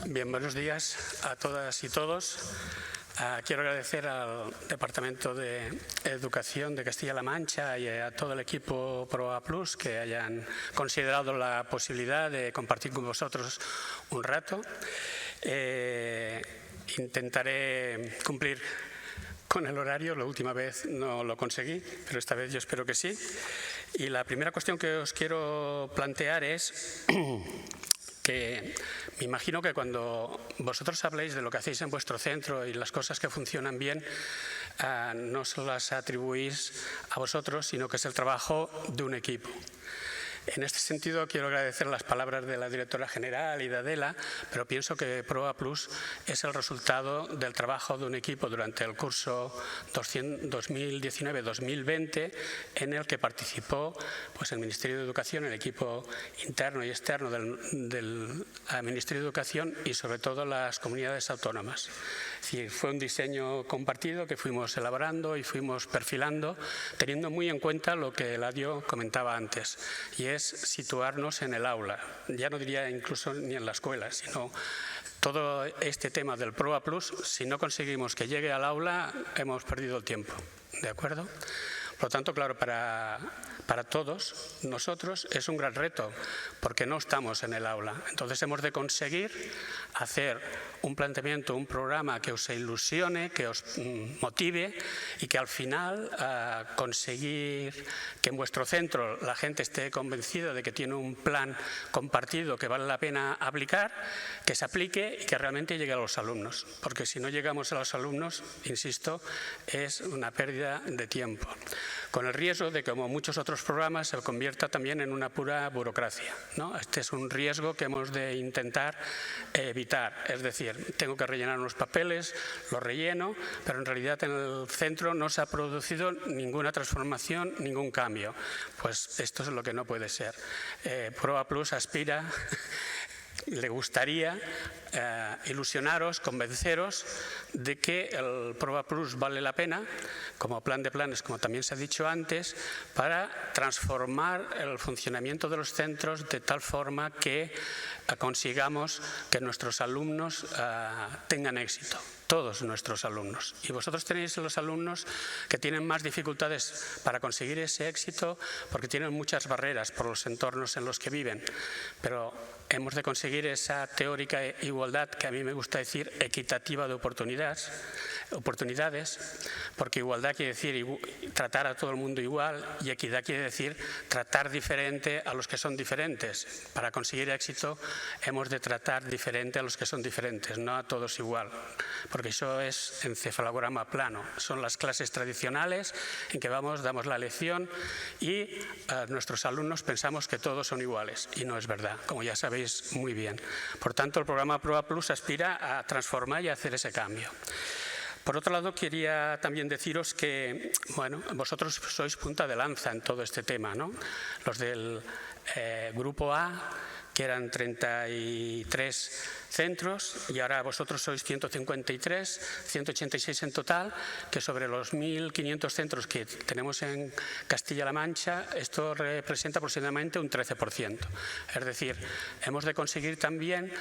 Bien, buenos días a todas y todos. Quiero agradecer al Departamento de Educación de Castilla-La Mancha y a todo el equipo PROA Plus que hayan considerado la posibilidad de compartir con vosotros un rato. Intentaré cumplir con el horario. La última vez no lo conseguí, pero esta vez yo espero que sí. Y la primera cuestión que os quiero plantear es que me imagino que cuando vosotros habléis de lo que hacéis en vuestro centro y las cosas que funcionan bien, no se las atribuís a vosotros, sino que es el trabajo de un equipo. En este sentido, quiero agradecer las palabras de la directora general y de Adela, pero pienso que PROA Plus es el resultado del trabajo de un equipo durante el curso 2019-2020, en el que participó pues, el Ministerio de Educación, el equipo interno y externo del Ministerio de Educación y sobre todo las comunidades autónomas. Es decir, fue un diseño compartido que fuimos elaborando y fuimos perfilando, teniendo muy en cuenta lo que Eladio comentaba antes, y es situarnos en el aula. Ya no diría incluso ni en la escuela, sino todo este tema del PROA Plus, si no conseguimos que llegue al aula, hemos perdido el tiempo. ¿De acuerdo? Por lo tanto, claro, para todos nosotros es un gran reto, porque no estamos en el aula. Entonces hemos de conseguir hacer un planteamiento, un programa que os ilusione, que os motive y que al final conseguir que en vuestro centro la gente esté convencida de que tiene un plan compartido que vale la pena aplicar, que se aplique y que realmente llegue a los alumnos. Porque si no llegamos a los alumnos, insisto, es una pérdida de tiempo, con el riesgo de que, como muchos otros programas, se convierta también en una pura burocracia, ¿no? Este es un riesgo que hemos de intentar evitar. Es decir, tengo que rellenar unos papeles, los relleno, pero en realidad en el centro no se ha producido ninguna transformación, ningún cambio. Pues esto es lo que no puede ser. PROA Plus aspira, le gustaría ilusionaros, convenceros de que el PROA Plus vale la pena como plan de planes, como también se ha dicho antes, para transformar el funcionamiento de los centros de tal forma que consigamos que nuestros alumnos tengan éxito. Todos nuestros alumnos. Y vosotros tenéis los alumnos que tienen más dificultades para conseguir ese éxito porque tienen muchas barreras por los entornos en los que viven. Pero hemos de conseguir esa teórica igualdad, que a mí me gusta decir equitativa de oportunidades, porque igualdad quiere decir tratar a todo el mundo igual y equidad quiere decir tratar diferente a los que son diferentes. Para conseguir éxito hemos de tratar diferente a los que son diferentes, no a todos igual, porque eso es encefalograma plano. Son las clases tradicionales en que damos la lección y nuestros alumnos pensamos que todos son iguales y no es verdad, como ya sabéis muy bien. Por tanto, el programa PROA Plus aspira a transformar y a hacer ese cambio. Por otro lado, quería también deciros que, bueno, vosotros sois punta de lanza en todo este tema, ¿no? Los del Grupo A, que eran 33 centros, y ahora vosotros sois 153, 186 en total, que sobre los 1.500 centros que tenemos en Castilla-La Mancha, esto representa aproximadamente un 13%. Es decir, hemos de conseguir también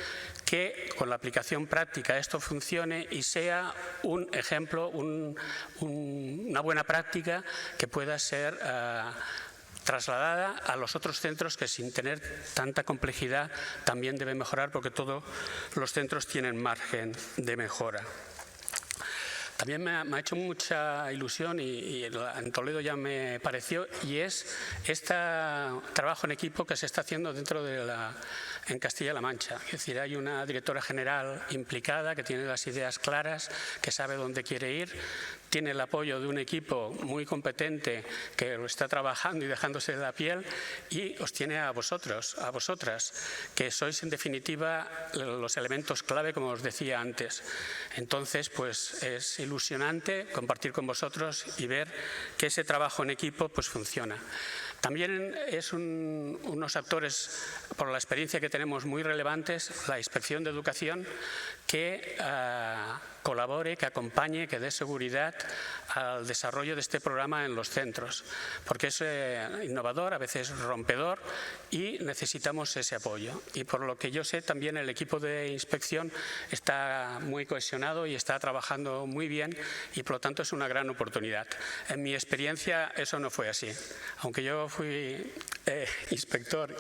que con la aplicación práctica esto funcione y sea un ejemplo, una buena práctica que pueda ser trasladada a los otros centros que sin tener tanta complejidad también deben mejorar, porque todos los centros tienen margen de mejora. También me ha hecho mucha ilusión y en Toledo ya me pareció, y es este trabajo en equipo que se está haciendo en Castilla-La Mancha. Es decir, hay una directora general implicada que tiene las ideas claras, que sabe dónde quiere ir, tiene el apoyo de un equipo muy competente que lo está trabajando y dejándose la piel, y os tiene a vosotros, a vosotras, que sois en definitiva los elementos clave, como os decía antes. Entonces, pues es ilusionante compartir con vosotros y ver que ese trabajo en equipo pues funciona. También es unos actores, por la experiencia que tenemos, muy relevantes, la Inspección de Educación, que colabore, que acompañe, que dé seguridad al desarrollo de este programa en los centros, porque es innovador, a veces rompedor, y necesitamos ese apoyo. Y por lo que yo sé, también el equipo de inspección está muy cohesionado y está trabajando muy bien, y por lo tanto es una gran oportunidad. En mi experiencia eso no fue así. Aunque yo fui inspector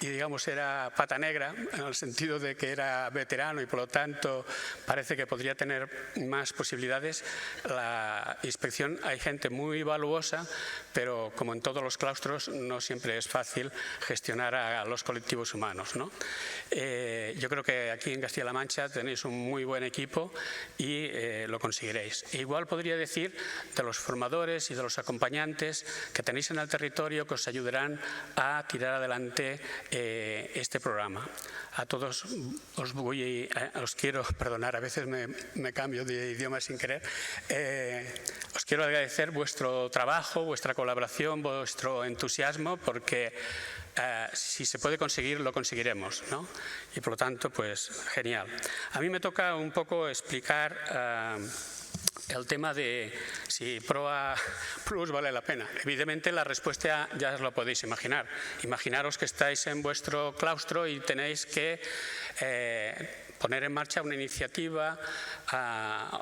y digamos era pata negra, en el sentido de que era veterano y por lo tanto parece que podría tener más posibilidades, la inspección hay gente muy valuosa, pero como en todos los claustros no siempre es fácil gestionar a los colectivos humanos, ¿no? Yo creo que aquí en Castilla-La Mancha tenéis un muy buen equipo y lo conseguiréis. E igual podría decir de los formadores y de los acompañantes que tenéis en el territorio, que os ayudarán a tirar adelante este programa. A todos os quiero perdonar, a veces me cambio de idioma sin querer. Os quiero agradecer vuestro trabajo, vuestra colaboración, vuestro entusiasmo, porque si se puede conseguir, lo conseguiremos, ¿no? Y por lo tanto, pues genial. A mí me toca un poco explicar el tema de si Proa Plus vale la pena. Evidentemente la respuesta ya os lo podéis imaginar. Imaginaros que estáis en vuestro claustro y tenéis que poner en marcha una iniciativa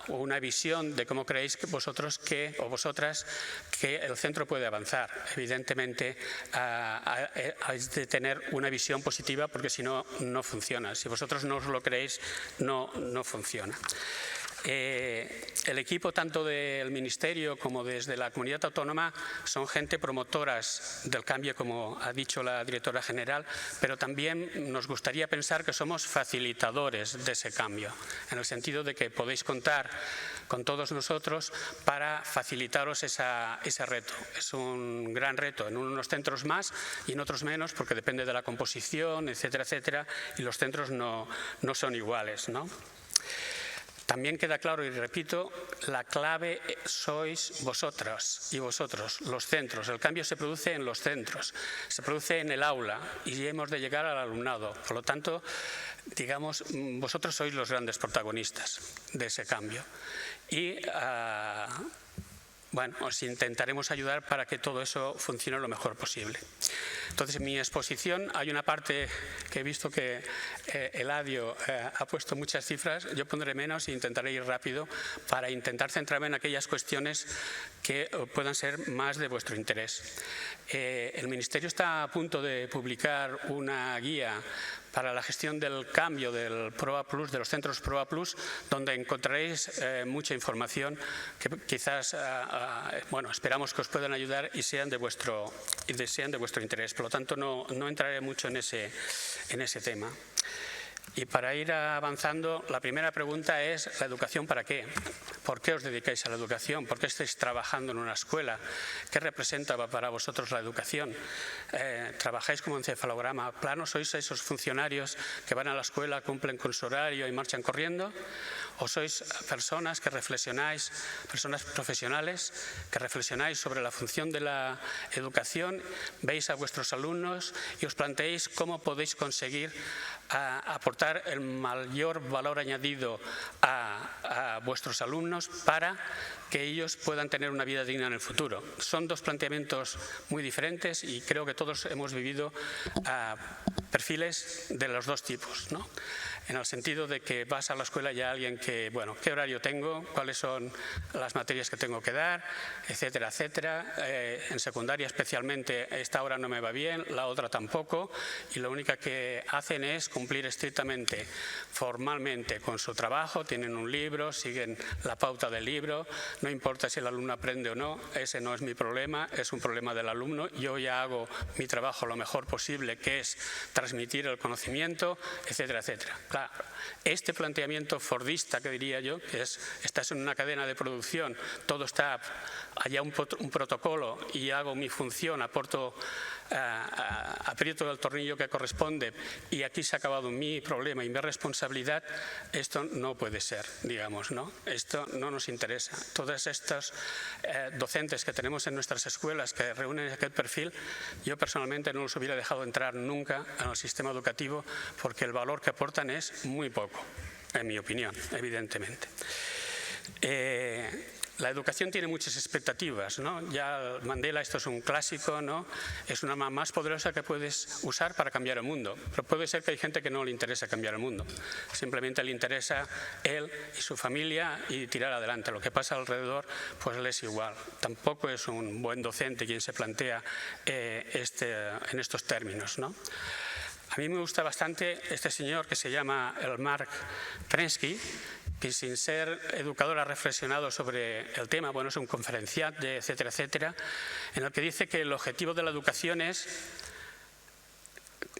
o una visión de cómo creéis que vosotros o vosotras que el centro puede avanzar. Evidentemente habéis de tener una visión positiva, porque si no, no funciona. Si vosotros no os lo creéis, no funciona. El equipo tanto del Ministerio como desde la Comunidad Autónoma son gente promotoras del cambio, como ha dicho la directora general, pero también nos gustaría pensar que somos facilitadores de ese cambio, en el sentido de que podéis contar con todos nosotros para facilitaros ese reto. Es un gran reto, en unos centros más y en otros menos, porque depende de la composición, etcétera, etcétera, y los centros no son iguales, ¿no? También queda claro, y repito, la clave sois vosotras y vosotros, los centros. El cambio se produce en los centros, se produce en el aula y hemos de llegar al alumnado. Por lo tanto, digamos, vosotros sois los grandes protagonistas de ese cambio. Y bueno, os intentaremos ayudar para que todo eso funcione lo mejor posible. Entonces, en mi exposición hay una parte que he visto que Eladio ha puesto muchas cifras, yo pondré menos e intentaré ir rápido para intentar centrarme en aquellas cuestiones que puedan ser más de vuestro interés. El Ministerio está a punto de publicar una guía para la gestión del cambio del Proa Plus, de los centros Proa Plus, donde encontraréis mucha información que quizás, bueno, esperamos que os puedan ayudar y sean de vuestro interés. Por lo tanto, no entraré mucho en ese tema. Y para ir avanzando, la primera pregunta es: ¿la educación para qué? ¿Por qué os dedicáis a la educación? ¿Por qué estáis trabajando en una escuela? ¿Qué representa para vosotros la educación? ¿Trabajáis como encefalograma plano? ¿Sois esos funcionarios que van a la escuela, cumplen con su horario y marchan corriendo? ¿O sois personas que reflexionáis, personas profesionales, que reflexionáis sobre la función de la educación, veis a vuestros alumnos y os planteáis cómo podéis conseguir aportar el mayor valor añadido a vuestros alumnos para que ellos puedan tener una vida digna en el futuro? Son dos planteamientos muy diferentes y creo que todos hemos vivido perfiles de los dos tipos, ¿no? En el sentido de que vas a la escuela y hay alguien que, bueno, ¿qué horario tengo? ¿Cuáles son las materias que tengo que dar? Etcétera, etcétera. En secundaria especialmente, esta hora no me va bien, la otra tampoco, y lo único que hacen es cumplir estrictamente, formalmente con su trabajo, tienen un libro, siguen la pauta del libro, no importa si el alumno aprende o no, ese no es mi problema, es un problema del alumno, yo ya hago mi trabajo lo mejor posible, que es transmitir el conocimiento, etcétera, etcétera. Claro, este planteamiento fordista, que diría yo, que es: estás en una cadena de producción, todo está, allá un protocolo y hago mi función, aprieto el tornillo que corresponde y aquí se ha acabado mi problema y mi responsabilidad, esto no puede ser, digamos, ¿no? Esto no nos interesa. Todos estos docentes que tenemos en nuestras escuelas que reúnen aquel perfil, yo personalmente no los hubiera dejado entrar nunca en el sistema educativo, porque el valor que aportan es muy poco, en mi opinión, evidentemente. La educación tiene muchas expectativas, ¿no? Ya Mandela, esto es un clásico, ¿no? Es una arma más poderosa que puedes usar para cambiar el mundo. Pero puede ser que hay gente que no le interesa cambiar el mundo. Simplemente le interesa él y su familia y tirar adelante. Lo que pasa alrededor, pues le es igual. Tampoco es un buen docente quien se plantea en estos términos, ¿no? A mí me gusta bastante este señor que se llama Mark Prensky, que sin ser educador ha reflexionado sobre el tema, bueno, es un conferenciante, etcétera, etcétera, en el que dice que el objetivo de la educación es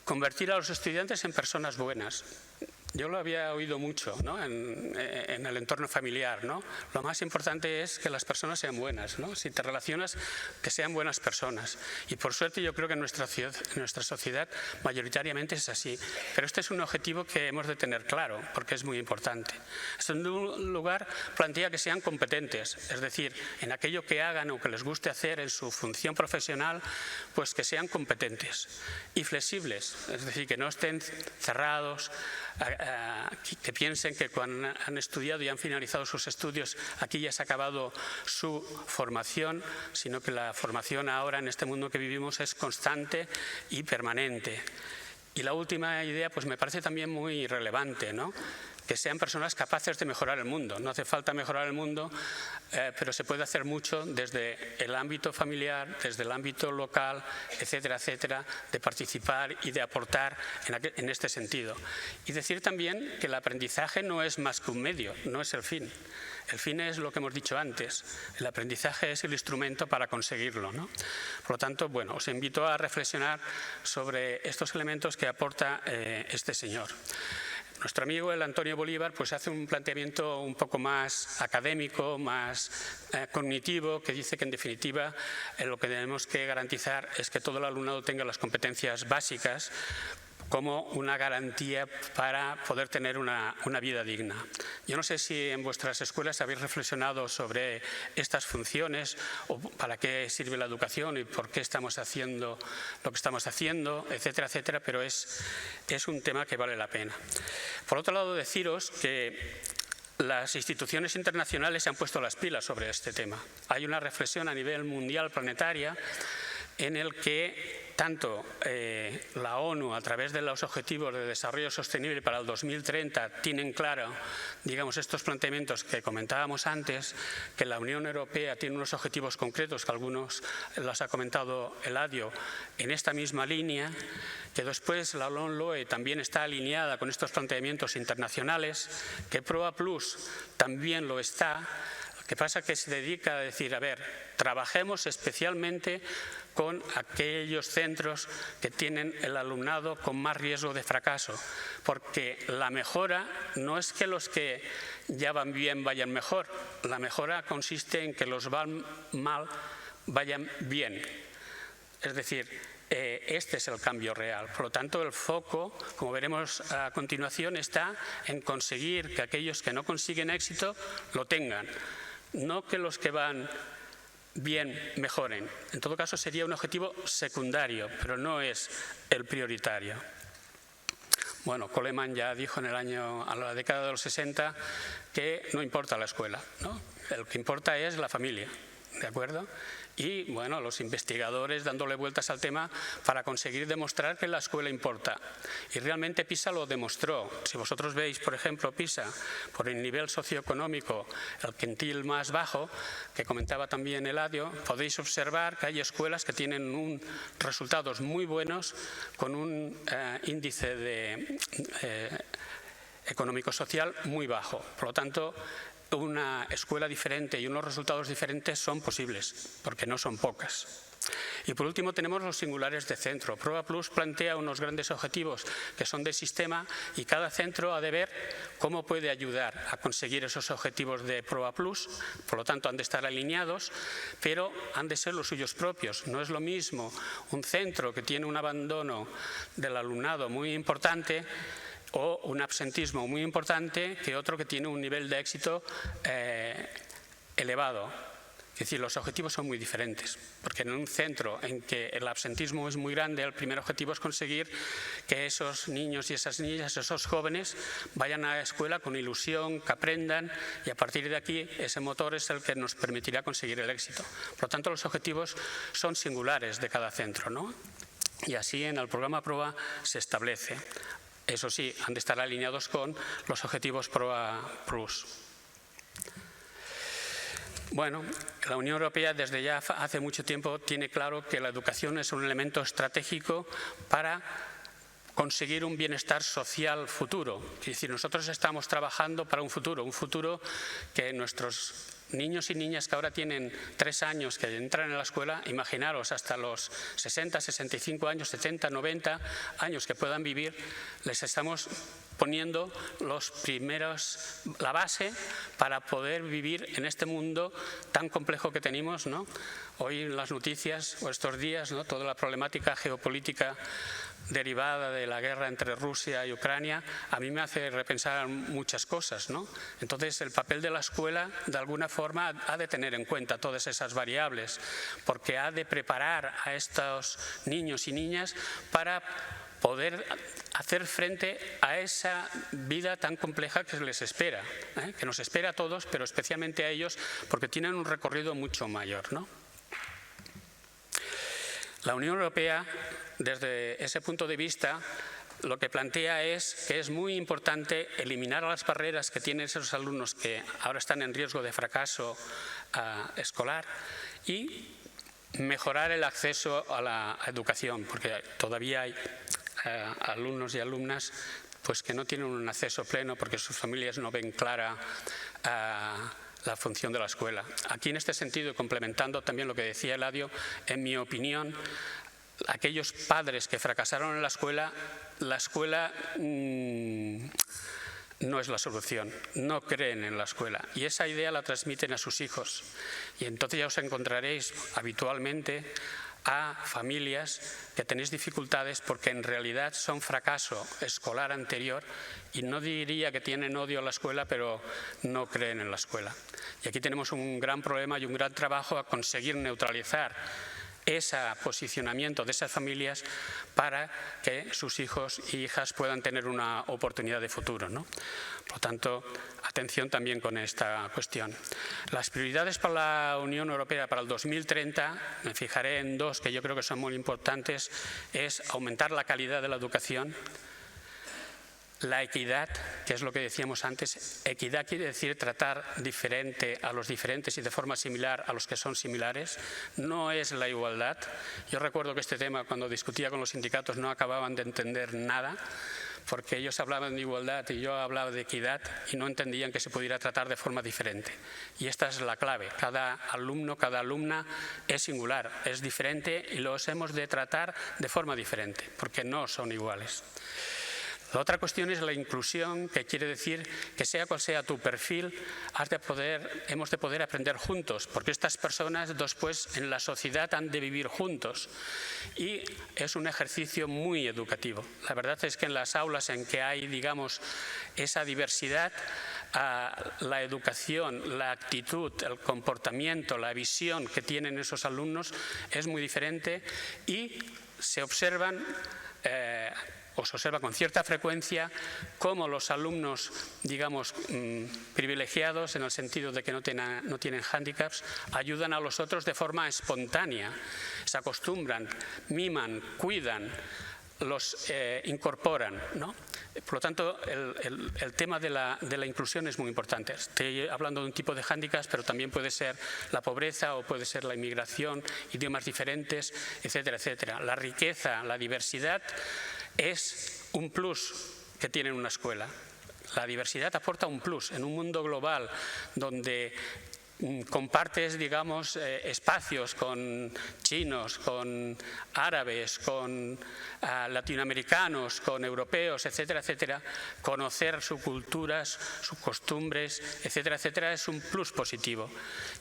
convertir a los estudiantes en personas buenas. Yo lo había oído mucho, ¿no? en el entorno familiar, ¿no? Lo más importante es que las personas sean buenas, ¿no? Si te relacionas, que sean buenas personas. Y por suerte yo creo que en nuestra sociedad mayoritariamente es así. Pero este es un objetivo que hemos de tener claro, porque es muy importante. En segundo lugar, plantea que sean competentes, es decir, en aquello que hagan o que les guste hacer en su función profesional, pues que sean competentes y flexibles, es decir, que no estén cerrados, que piensen que cuando han estudiado y han finalizado sus estudios, aquí ya se ha acabado su formación, sino que la formación ahora en este mundo que vivimos es constante y permanente. Y la última idea, pues me parece también muy relevante, ¿no? Que sean personas capaces de mejorar el mundo. No hace falta mejorar el mundo, pero se puede hacer mucho desde el ámbito familiar, desde el ámbito local, etcétera, etcétera, de participar y de aportar en este sentido. Y decir también que el aprendizaje no es más que un medio, no es el fin. El fin es lo que hemos dicho antes. El aprendizaje es el instrumento para conseguirlo, ¿no? Por lo tanto, bueno, os invito a reflexionar sobre estos elementos que aporta este señor. Nuestro amigo el Antonio Bolívar pues hace un planteamiento un poco más académico, más cognitivo, que dice que en definitiva lo que tenemos que garantizar es que todo el alumnado tenga las competencias básicas como una garantía para poder tener una vida digna. Yo no sé si en vuestras escuelas habéis reflexionado sobre estas funciones o para qué sirve la educación y por qué estamos haciendo lo que estamos haciendo, etcétera, etcétera, pero es un tema que vale la pena. Por otro lado, deciros que las instituciones internacionales se han puesto las pilas sobre este tema. Hay una reflexión a nivel mundial, planetaria, en el que tanto la ONU, a través de los Objetivos de Desarrollo Sostenible para el 2030, tienen claro, digamos, estos planteamientos que comentábamos antes, que la Unión Europea tiene unos objetivos concretos, que algunos los ha comentado Eladio, en esta misma línea, que después la LOE también está alineada con estos planteamientos internacionales, que PROA Plus también lo está. Lo que pasa es que se dedica a decir, a ver, trabajemos especialmente con aquellos centros que tienen el alumnado con más riesgo de fracaso, porque la mejora no es que los que ya van bien vayan mejor, la mejora consiste en que los van mal vayan bien. Es decir, este es el cambio real. Por lo tanto, el foco, como veremos a continuación, está en conseguir que aquellos que no consiguen éxito lo tengan, no que los que van bien mejoren. En todo caso sería un objetivo secundario, pero no es el prioritario. Bueno, Coleman ya dijo a la década de los 60 que no importa la escuela, ¿no? Lo que importa es la familia, ¿de acuerdo? Y bueno, los investigadores dándole vueltas al tema para conseguir demostrar que la escuela importa. Y realmente PISA lo demostró. Si vosotros veis, por ejemplo, PISA, por el nivel socioeconómico, el quintil más bajo, que comentaba también Eladio, podéis observar que hay escuelas que tienen resultados muy buenos con un índice económico-social muy bajo. Por lo tanto, una escuela diferente y unos resultados diferentes son posibles, porque no son pocas. Y por último tenemos los singulares de centro. PROA Plus plantea unos grandes objetivos que son de sistema y cada centro ha de ver cómo puede ayudar a conseguir esos objetivos de PROA Plus. Por lo tanto, han de estar alineados, pero han de ser los suyos propios. No es lo mismo un centro que tiene un abandono del alumnado muy importante o un absentismo muy importante que otro que tiene un nivel de éxito elevado. decir, los objetivos son muy diferentes, porque en un centro en que el absentismo es muy grande, el primer objetivo es conseguir que esos niños y esas niñas, esos jóvenes, vayan a la escuela con ilusión, que aprendan, y a partir de aquí ese motor es el que nos permitirá conseguir el éxito. Por lo tanto, los objetivos son singulares de cada centro, ¿no? Y así en el programa PROA se establece. Eso sí, han de estar alineados con los objetivos PROA Plus. Bueno, la Unión Europea desde ya hace mucho tiempo tiene claro que la educación es un elemento estratégico para conseguir un bienestar social futuro. Es decir, nosotros estamos trabajando para un futuro que nuestros niños y niñas que ahora tienen 3 años que entran en la escuela, imaginaros hasta los 60, 65 años, 70, 90 años que puedan vivir, les estamos poniendo la base para poder vivir en este mundo tan complejo que tenemos, ¿no? Hoy en las noticias o estos días, ¿no?, toda la problemática geopolítica derivada de la guerra entre Rusia y Ucrania, a mí me hace repensar muchas cosas, ¿no? Entonces, el papel de la escuela, de alguna forma, ha de tener en cuenta todas esas variables, porque ha de preparar a estos niños y niñas para poder hacer frente a esa vida tan compleja que les espera, que nos espera a todos, pero especialmente a ellos, porque tienen un recorrido mucho mayor, ¿no? La Unión Europea, desde ese punto de vista, lo que plantea es que es muy importante eliminar las barreras que tienen esos alumnos que ahora están en riesgo de fracaso escolar y mejorar el acceso a la educación, porque todavía hay alumnos y alumnas pues que no tienen un acceso pleno porque sus familias no ven clara la función de la escuela. Aquí, en este sentido, y complementando también lo que decía Eladio, en mi opinión, aquellos padres que fracasaron en la escuela no es la solución, no creen en la escuela y esa idea la transmiten a sus hijos y entonces ya os encontraréis habitualmente a familias que tenéis dificultades porque en realidad son fracaso escolar anterior y no diría que tienen odio a la escuela, pero no creen en la escuela. Y aquí tenemos un gran problema y un gran trabajo a conseguir neutralizar ese posicionamiento de esas familias para que sus hijos y hijas puedan tener una oportunidad de futuro, ¿no? Por lo tanto, atención también con esta cuestión. Las prioridades para la Unión Europea para el 2030, me fijaré en 2 que yo creo que son muy importantes, es aumentar la calidad de la educación, la equidad, que es lo que decíamos antes. Equidad quiere decir tratar diferente a los diferentes y de forma similar a los que son similares. No es la igualdad. Yo recuerdo que este tema, cuando discutía con los sindicatos, no acababan de entender nada, porque ellos hablaban de igualdad y yo hablaba de equidad y no entendían que se pudiera tratar de forma diferente. Y esta es la clave. Cada alumno, cada alumna es singular, es diferente y los hemos de tratar de forma diferente, porque no son iguales. La otra cuestión es la inclusión, que quiere decir que sea cual sea tu perfil, hemos de poder aprender juntos, porque estas personas después en la sociedad han de vivir juntos y es un ejercicio muy educativo. La verdad es que en las aulas en que hay, digamos, esa diversidad, la educación, la actitud, el comportamiento, la visión que tienen esos alumnos es muy diferente y se observa con cierta frecuencia cómo los alumnos, digamos, privilegiados, en el sentido de que no tienen hándicaps, ayudan a los otros de forma espontánea, se acostumbran, miman, cuidan, los incorporan, ¿no? Por lo tanto, el tema de la inclusión es muy importante. Estoy hablando de un tipo de hándicaps, pero también puede ser la pobreza o puede ser la inmigración, idiomas diferentes, etcétera, etcétera. La riqueza, la diversidad es un plus que tiene una escuela. La diversidad aporta un plus en un mundo global donde compartes, digamos, espacios con chinos, con árabes, con latinoamericanos, con europeos, etcétera, etcétera. Conocer sus culturas, sus costumbres, etcétera, etcétera, es un plus positivo.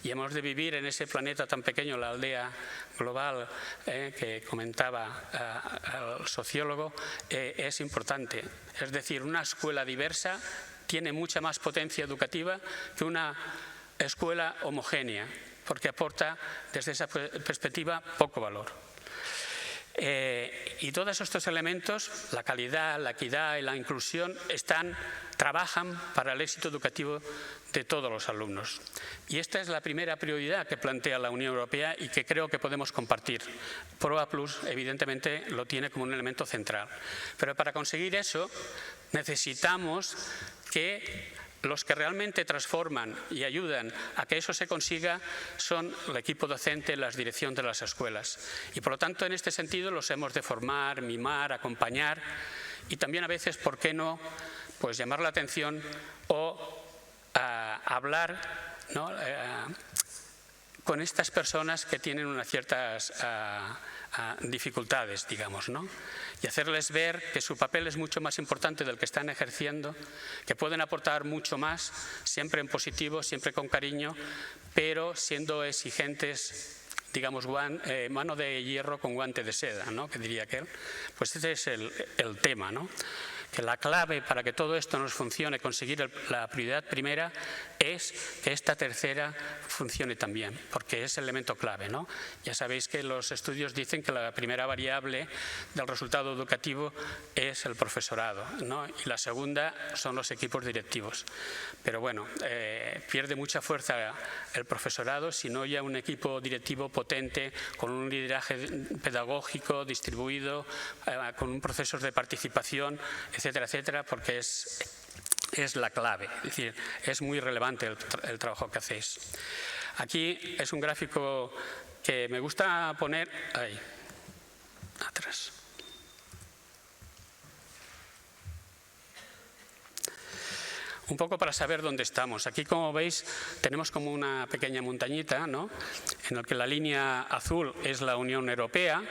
Y hemos de vivir en ese planeta tan pequeño, la aldea global que comentaba el sociólogo, es importante. Es decir, una escuela diversa tiene mucha más potencia educativa que una escuela homogénea, porque aporta desde esa perspectiva poco valor. Y todos estos elementos, la calidad, la equidad y la inclusión, trabajan para el éxito educativo de todos los alumnos. Y esta es la primera prioridad que plantea la Unión Europea y que creo que podemos compartir. Proa Plus, evidentemente, lo tiene como un elemento central. Pero para conseguir eso, necesitamos que los que realmente transforman y ayudan a que eso se consiga son el equipo docente, la dirección de las escuelas. Y por lo tanto, en este sentido, los hemos de formar, mimar, acompañar y también a veces, ¿por qué no?, pues llamar la atención o hablar, ¿no?, con estas personas que tienen unas ciertas dificultades, digamos, ¿no? Y hacerles ver que su papel es mucho más importante del que están ejerciendo, que pueden aportar mucho más, siempre en positivo, siempre con cariño, pero siendo exigentes, digamos, mano de hierro con guante de seda, ¿no?, que diría aquel. Pues ese es el tema, ¿no? Que la clave para que todo esto nos funcione, conseguir la prioridad primera, es que esta tercera funcione también, porque es el elemento clave, ¿no? Ya sabéis que los estudios dicen que la primera variable del resultado educativo es el profesorado, ¿no?, y la segunda son los equipos directivos. Pero bueno, pierde mucha fuerza el profesorado si no hay un equipo directivo potente, con un lideraje pedagógico distribuido, con un proceso de participación, etcétera, etcétera, porque es la clave. Es decir, es muy relevante el trabajo que hacéis. Aquí es un gráfico que me gusta poner ahí, atrás. Un poco para saber dónde estamos. Aquí, como veis, tenemos como una pequeña montañita, ¿no?, en la que la línea azul es la Unión Europea,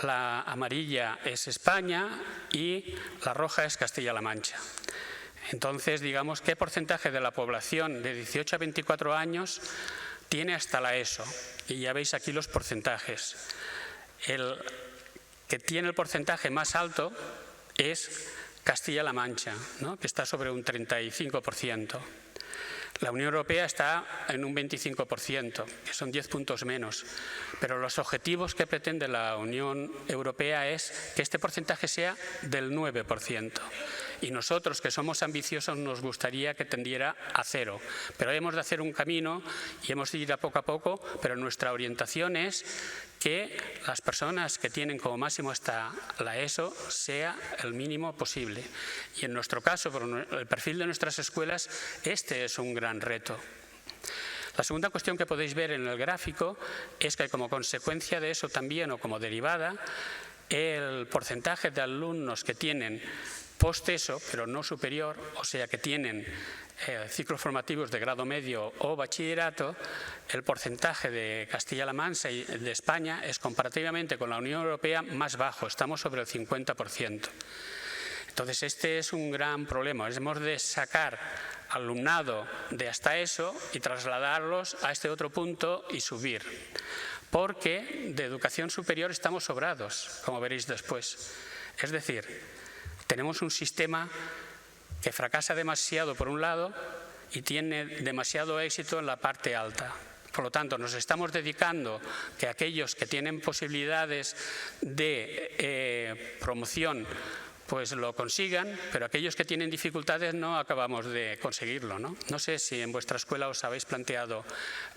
la amarilla es España y la roja es Castilla-La Mancha. Entonces, digamos, ¿qué porcentaje de la población de 18 a 24 años tiene hasta la ESO? Y ya veis aquí los porcentajes. El que tiene el porcentaje más alto es Castilla-La Mancha, ¿no?, que está sobre un 35%. La Unión Europea está en un 25%, que son 10 puntos menos. Pero los objetivos que pretende la Unión Europea es que este porcentaje sea del 9%. Y nosotros, que somos ambiciosos, nos gustaría que tendiera a 0. Pero hemos de hacer un camino y hemos de ir a poco, pero nuestra orientación es que las personas que tienen como máximo hasta la ESO sea el mínimo posible. Y en nuestro caso, por el perfil de nuestras escuelas, este es un gran reto. La segunda cuestión que podéis ver en el gráfico es que, como consecuencia de eso también, o como derivada, el porcentaje de alumnos que tienen post-ESO, pero no superior, o sea, que tienen ciclos formativos de grado medio o bachillerato, el porcentaje de Castilla-La Mancha y de España es, comparativamente con la Unión Europea, más bajo. Estamos sobre el 50%. Entonces, este es un gran problema. Hemos de sacar alumnado de hasta ESO y trasladarlos a este otro punto y subir. Porque de educación superior estamos sobrados, como veréis después. Es decir, tenemos un sistema que fracasa demasiado por un lado y tiene demasiado éxito en la parte alta. Por lo tanto, nos estamos dedicando que aquellos que tienen posibilidades de promoción pues lo consigan, pero aquellos que tienen dificultades no acabamos de conseguirlo, ¿no? No sé si en vuestra escuela os habéis planteado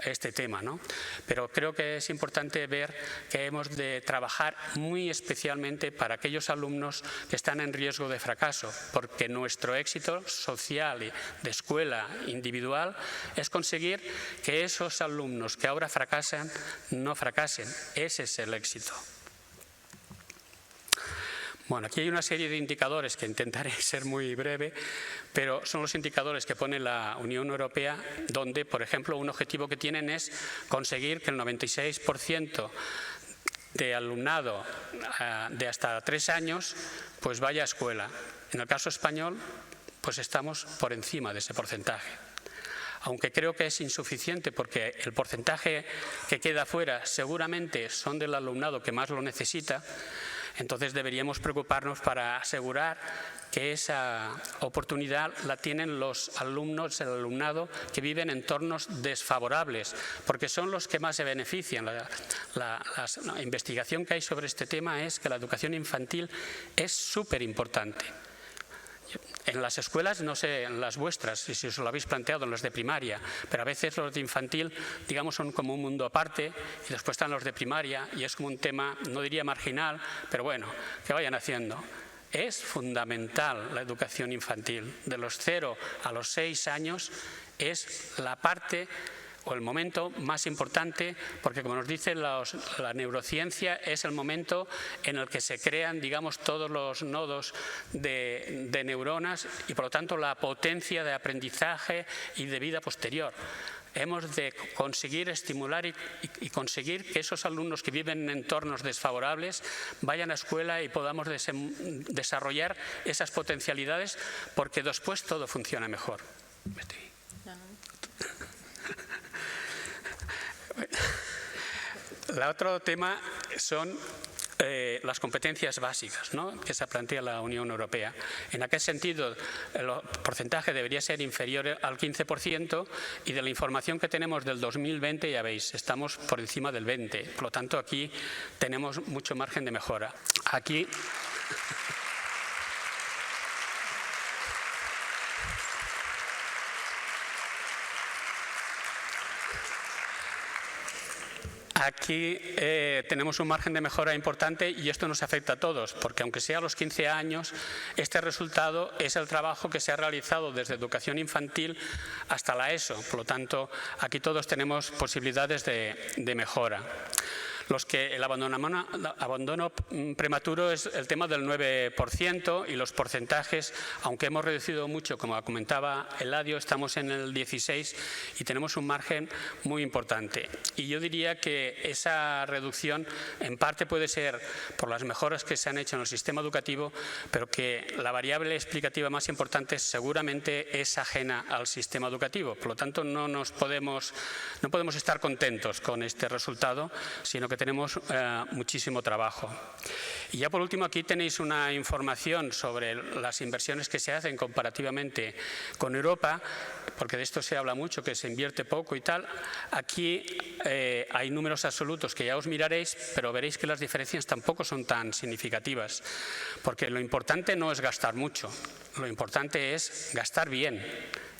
este tema, ¿no? Pero creo que es importante ver que hemos de trabajar muy especialmente para aquellos alumnos que están en riesgo de fracaso, porque nuestro éxito social y de escuela individual es conseguir que esos alumnos que ahora fracasan no fracasen. Ese es el éxito. Bueno, aquí hay una serie de indicadores que intentaré ser muy breve, pero son los indicadores que pone la Unión Europea, donde, por ejemplo, un objetivo que tienen es conseguir que el 96% de alumnado de hasta 3 años pues vaya a escuela. En el caso español, pues estamos por encima de ese porcentaje. Aunque creo que es insuficiente, porque el porcentaje que queda fuera seguramente son del alumnado que más lo necesita. Entonces deberíamos preocuparnos para asegurar que esa oportunidad la tienen los alumnos, el alumnado que vive en entornos desfavorables, porque son los que más se benefician. La investigación que hay sobre este tema es que la educación infantil es súper importante. En las escuelas, no sé, en las vuestras, si os lo habéis planteado, en los de primaria, pero a veces los de infantil, digamos, son como un mundo aparte y después están los de primaria y es como un tema, no diría marginal, pero bueno, que vayan haciendo. Es fundamental la educación infantil. De los 0 a los 6 años es la parte o el momento más importante, porque como nos dice la neurociencia, es el momento en el que se crean, digamos, todos los nodos de neuronas y por lo tanto la potencia de aprendizaje y de vida posterior. Hemos de conseguir estimular y conseguir que esos alumnos que viven en entornos desfavorables vayan a escuela y podamos desarrollar esas potencialidades, porque después todo funciona mejor. El otro tema son las competencias básicas, ¿no?, que se plantea la Unión Europea. En aquel sentido, el porcentaje debería ser inferior al 15% y de la información que tenemos del 2020, ya veis, estamos por encima del 20%. Por lo tanto, aquí tenemos mucho margen de mejora. Aquí tenemos un margen de mejora importante y esto nos afecta a todos, porque aunque sea a los 15 años, este resultado es el trabajo que se ha realizado desde educación infantil hasta la ESO. Por lo tanto, aquí todos tenemos posibilidades de mejora. El abandono prematuro es el tema del 9% y los porcentajes, aunque hemos reducido mucho, como comentaba Eladio, estamos en el 16% y tenemos un margen muy importante. Y yo diría que esa reducción en parte puede ser por las mejoras que se han hecho en el sistema educativo, pero que la variable explicativa más importante seguramente es ajena al sistema educativo. Por lo tanto, no podemos estar contentos con este resultado, sino que tenemos muchísimo trabajo. Y ya por último, aquí tenéis una información sobre las inversiones que se hacen comparativamente con Europa, porque de esto se habla mucho, que se invierte poco y tal. Aquí hay números absolutos que ya os miraréis, pero veréis que las diferencias tampoco son tan significativas, porque lo importante no es gastar mucho, lo importante es gastar bien.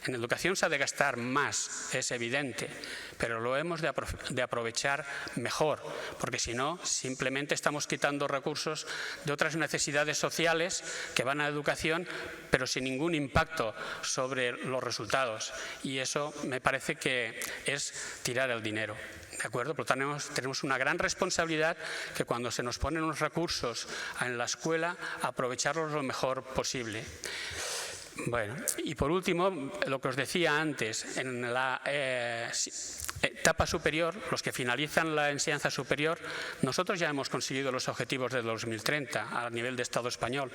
En educación se ha de gastar más, es evidente, pero lo hemos de aprovechar mejor, porque si no, simplemente estamos quitando recursos de otras necesidades sociales que van a la educación, pero sin ningún impacto sobre los resultados. Y eso me parece que es tirar el dinero. ¿De acuerdo? Por lo tanto, tenemos una gran responsabilidad que cuando se nos ponen los recursos en la escuela, aprovecharlos lo mejor posible. Bueno, y por último, lo que os decía antes, en la etapa superior, los que finalizan la enseñanza superior, nosotros ya hemos conseguido los objetivos de 2030 a nivel de Estado español.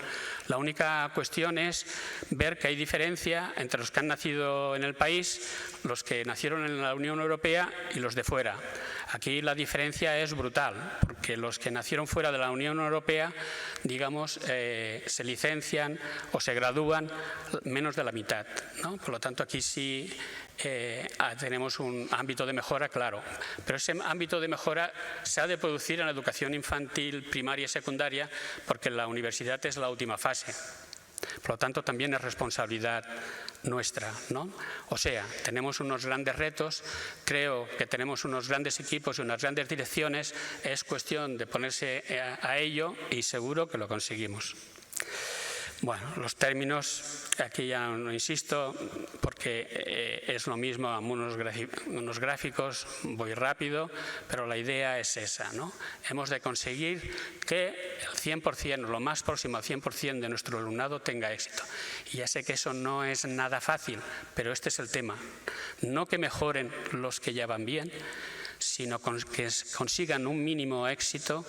La única cuestión es ver que hay diferencia entre los que han nacido en el país, los que nacieron en la Unión Europea y los de fuera. Aquí la diferencia es brutal, porque los que nacieron fuera de la Unión Europea, digamos, se licencian o se gradúan menos de la mitad, ¿no? Por lo tanto, aquí sí tenemos un ámbito de mejora, claro, pero ese ámbito de mejora se ha de producir en la educación infantil, primaria y secundaria, porque la universidad es la última fase. Por lo tanto, también es responsabilidad nuestra, ¿no? O sea, tenemos unos grandes retos, creo que tenemos unos grandes equipos y unas grandes direcciones, es cuestión de ponerse a ello y seguro que lo conseguimos. Bueno, los términos, aquí ya no insisto, porque es lo mismo, unos gráficos, voy rápido, pero la idea es esa, ¿no? Hemos de conseguir que el 100%, lo más próximo al 100% de nuestro alumnado tenga éxito. Y ya sé que eso no es nada fácil, pero este es el tema. No que mejoren los que ya van bien, sino que consigan un mínimo éxito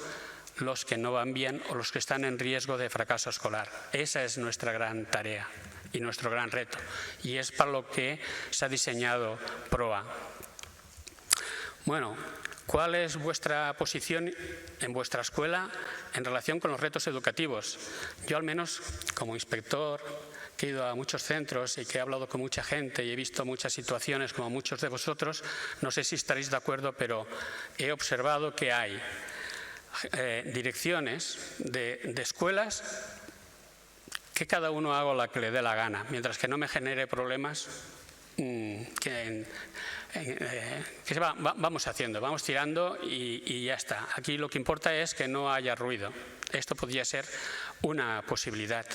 los que no van bien o los que están en riesgo de fracaso escolar. Esa es nuestra gran tarea y nuestro gran reto. Y es para lo que se ha diseñado PROA. Bueno, ¿Cuál es vuestra posición en vuestra escuela en relación con los retos educativos? Yo, al menos, como inspector, que he ido a muchos centros y que he hablado con mucha gente y he visto muchas situaciones como muchos de vosotros, no sé si estaréis de acuerdo, pero he observado que hay direcciones de escuelas que cada uno haga lo que le dé la gana, mientras que no me genere problemas, vamos haciendo, vamos tirando y ya está. Aquí lo que importa es que no haya ruido. Esto podría ser una posibilidad.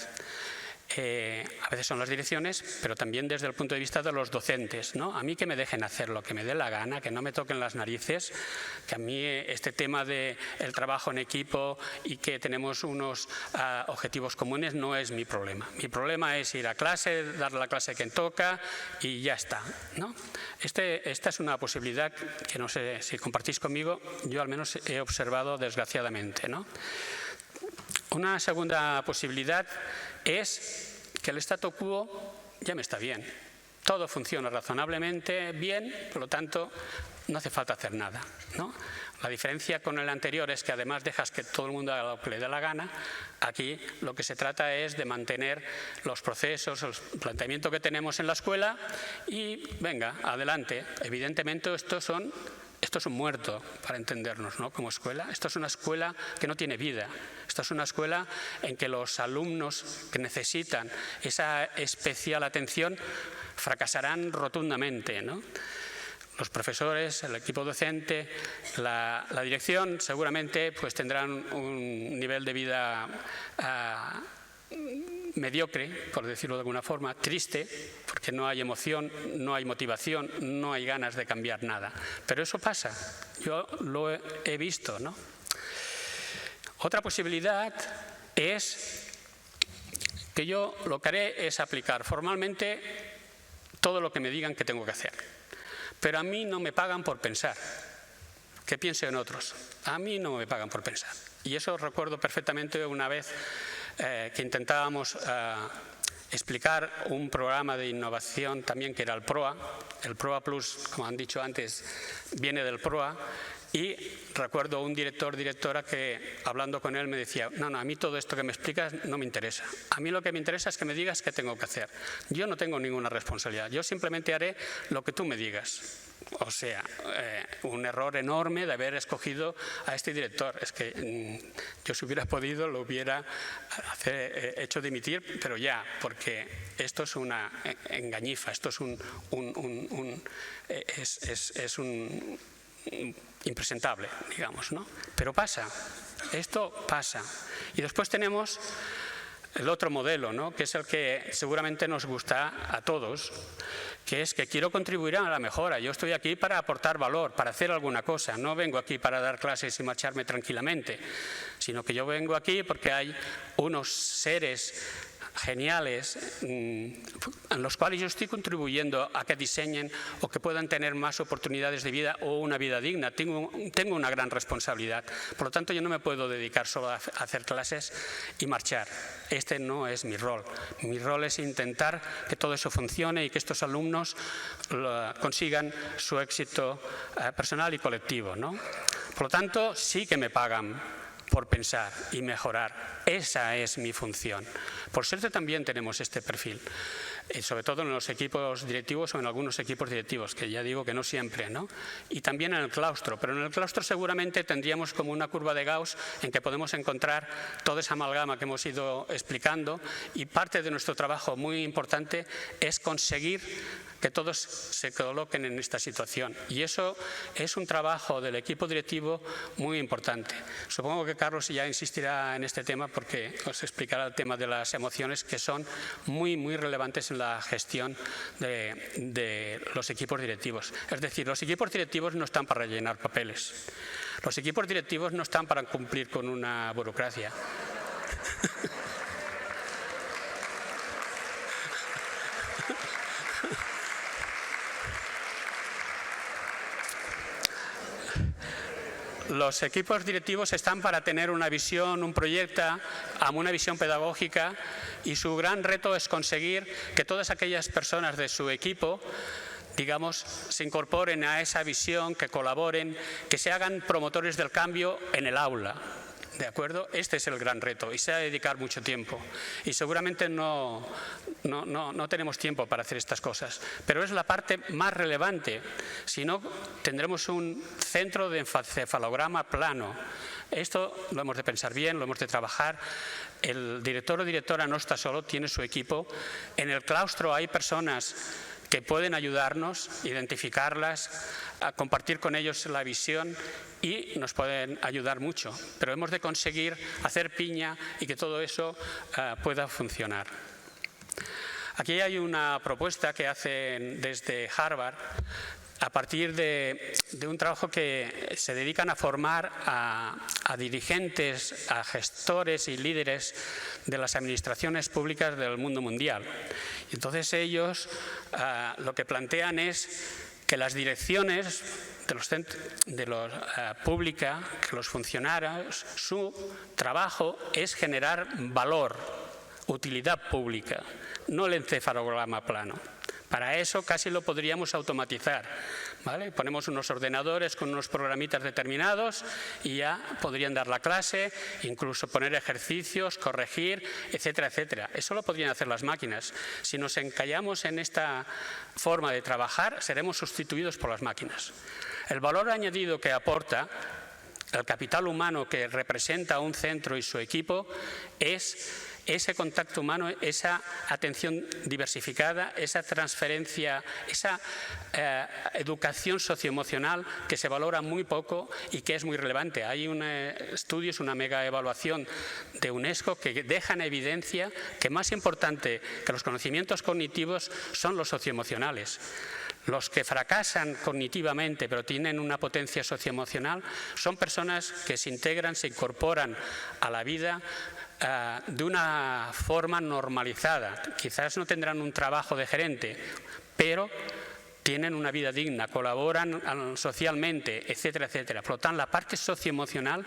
A veces son las direcciones, pero también desde el punto de vista de los docentes, ¿no? A mí que me dejen hacer lo que me dé la gana, que no me toquen las narices, que a mí este tema del trabajo en equipo y que tenemos unos objetivos comunes no es mi problema. Mi problema es ir a clase, dar la clase que toca y ya está, ¿no? Esta es una posibilidad que no sé si compartís conmigo, yo al menos he observado desgraciadamente, ¿no? Una segunda posibilidad es que el statu quo ya me está bien. Todo funciona razonablemente bien, por lo tanto, no hace falta hacer nada, ¿no? La diferencia con el anterior es que además dejas que todo el mundo haga lo que le dé la gana. Aquí lo que se trata es de mantener los procesos, el planteamiento que tenemos en la escuela y venga, adelante. Evidentemente esto es un muerto, para entendernos, ¿no? Como escuela. Esto es una escuela que no tiene vida. Esto es una escuela en que los alumnos que necesitan esa especial atención fracasarán rotundamente, ¿no? Los profesores, el equipo docente, la dirección seguramente pues tendrán un nivel de vida mediocre, por decirlo de alguna forma, triste, porque no hay emoción, no hay motivación, no hay ganas de cambiar nada. Pero eso pasa, yo lo he visto, ¿no? Otra posibilidad es que yo lo que haré es aplicar formalmente todo lo que me digan que tengo que hacer. Pero a mí no me pagan por pensar, que piense en otros. A mí no me pagan por pensar. Y eso recuerdo perfectamente una vez que intentábamos explicar un programa de innovación también que era el PROA. El PROA Plus, como han dicho antes, viene del PROA. Y recuerdo un directora que hablando con él me decía, no, a mí todo esto que me explicas no me interesa. A mí lo que me interesa es que me digas qué tengo que hacer. Yo no tengo ninguna responsabilidad, yo simplemente haré lo que tú me digas. O sea, un error enorme de haber escogido a este director. Es que yo si hubiera podido lo hubiera hecho dimitir, pero ya, porque esto es una engañifa, esto es un impresentable, digamos, ¿no? Pero pasa, esto pasa. Y después tenemos el otro modelo, ¿no? Que es el que seguramente nos gusta a todos, que es que quiero contribuir a la mejora. Yo estoy aquí para aportar valor, para hacer alguna cosa. No vengo aquí para dar clases y marcharme tranquilamente, sino que yo vengo aquí porque hay unos seres geniales en los cuales yo estoy contribuyendo a que diseñen o que puedan tener más oportunidades de vida o una vida digna. Tengo una gran responsabilidad. Por lo tanto, yo no me puedo dedicar solo a hacer clases y marchar. Este no es mi rol. Mi rol es intentar que todo eso funcione y que estos alumnos consigan su éxito personal y colectivo, ¿no? Por lo tanto, sí que me pagan por pensar y mejorar. Esa es mi función. Por suerte también tenemos este perfil, sobre todo en los equipos directivos o en algunos equipos directivos, que ya digo que no siempre, ¿no? Y también en el claustro, pero en el claustro seguramente tendríamos como una curva de Gauss en que podemos encontrar toda esa amalgama que hemos ido explicando y parte de nuestro trabajo muy importante es conseguir que todos se coloquen en esta situación. Y eso es un trabajo del equipo directivo muy importante. Supongo que Carlos ya insistirá en este tema porque os explicará el tema de las emociones que son muy, muy relevantes en la gestión de los equipos directivos. Es decir, los equipos directivos no están para rellenar papeles. Los equipos directivos no están para cumplir con una burocracia. Los equipos directivos están para tener una visión, un proyecto, una visión pedagógica y su gran reto es conseguir que todas aquellas personas de su equipo digamos, se incorporen a esa visión, que colaboren, que se hagan promotores del cambio en el aula. ¿De acuerdo? Este es el gran reto y se ha de dedicar mucho tiempo. Y seguramente no tenemos tiempo para hacer estas cosas, pero es la parte más relevante. Si no, tendremos un centro de encefalograma plano. Esto lo hemos de pensar bien, lo hemos de trabajar. El director o directora no está solo, tiene su equipo. En el claustro hay personas que pueden ayudarnos, identificarlas, a compartir con ellos la visión y nos pueden ayudar mucho. Pero hemos de conseguir hacer piña y que todo eso pueda funcionar. Aquí hay una propuesta que hacen desde Harvard a partir de un trabajo que se dedican a formar a dirigentes, a gestores y líderes de las administraciones públicas del mundo mundial. Y entonces ellos lo que plantean es que las direcciones de los pública, que los funcionarios, su trabajo es generar valor, utilidad pública, no el encefalograma plano. Para eso casi lo podríamos automatizar, ¿vale? Ponemos unos ordenadores con unos programitas determinados y ya podrían dar la clase, incluso poner ejercicios, corregir, etcétera, etcétera. Eso lo podrían hacer las máquinas. Si nos encallamos en esta forma de trabajar, seremos sustituidos por las máquinas. El valor añadido que aporta el capital humano que representa un centro y su equipo es ese contacto humano, esa atención diversificada, esa transferencia, esa educación socioemocional que se valora muy poco y que es muy relevante. Hay estudios, una mega evaluación de UNESCO que deja en evidencia que más importante que los conocimientos cognitivos son los socioemocionales. Los que fracasan cognitivamente pero tienen una potencia socioemocional son personas que se integran, se incorporan a la vida de una forma normalizada. Quizás no tendrán un trabajo de gerente, pero tienen una vida digna, colaboran socialmente, etcétera, etcétera. Por lo tanto, la parte socioemocional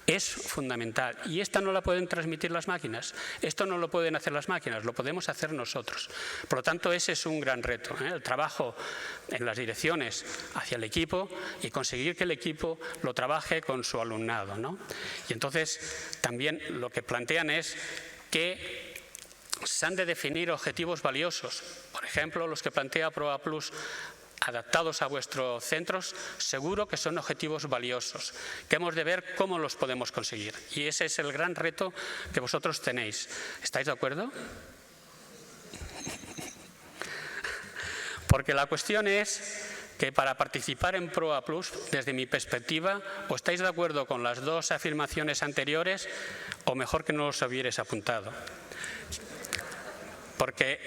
es fundamental y esta no la pueden transmitir las máquinas, esto no lo pueden hacer las máquinas, lo podemos hacer nosotros. Por lo tanto, ese es un gran reto, el trabajo en las direcciones hacia el equipo y conseguir que el equipo lo trabaje con su alumnado, ¿no? Y entonces también lo que plantean es que se han de definir objetivos valiosos. Por ejemplo, los que plantea Proa Plus adaptados a vuestros centros, seguro que son objetivos valiosos, que hemos de ver cómo los podemos conseguir. Y ese es el gran reto que vosotros tenéis. ¿Estáis de acuerdo? Porque la cuestión es que para participar en Proa Plus, desde mi perspectiva, o estáis de acuerdo con las dos afirmaciones anteriores, o mejor que no os hubierais apuntado. Porque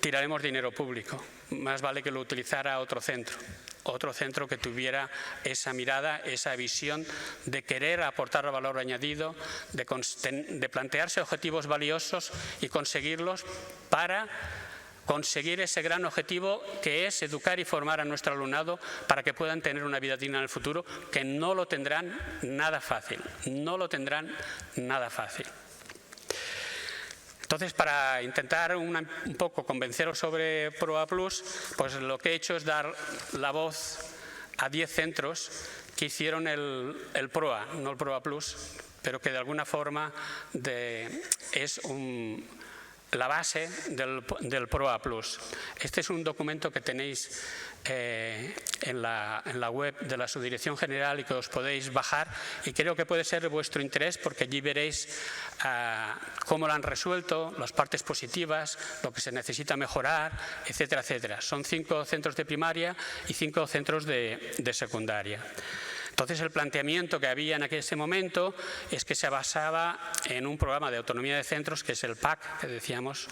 tiraremos dinero público. Más vale que lo utilizara otro centro que tuviera esa mirada, esa visión de querer aportar valor añadido, de plantearse objetivos valiosos y conseguirlos para conseguir ese gran objetivo que es educar y formar a nuestro alumnado para que puedan tener una vida digna en el futuro, que no lo tendrán nada fácil, no lo tendrán nada fácil. Entonces, para intentar un poco convenceros sobre Proa Plus, pues lo que he hecho es dar la voz a 10 centros que hicieron el Proa, no el Proa Plus, pero que de alguna forma es la base del Proa Plus. Este es un documento que tenéis en la web de la Subdirección General y que os podéis bajar, y creo que puede ser de vuestro interés porque allí veréis cómo lo han resuelto, las partes positivas, lo que se necesita mejorar, etcétera, etcétera. Son 5 centros de primaria y 5 centros de secundaria. Entonces, el planteamiento que había en ese momento es que se basaba en un programa de autonomía de centros, que es el PAC, que decíamos,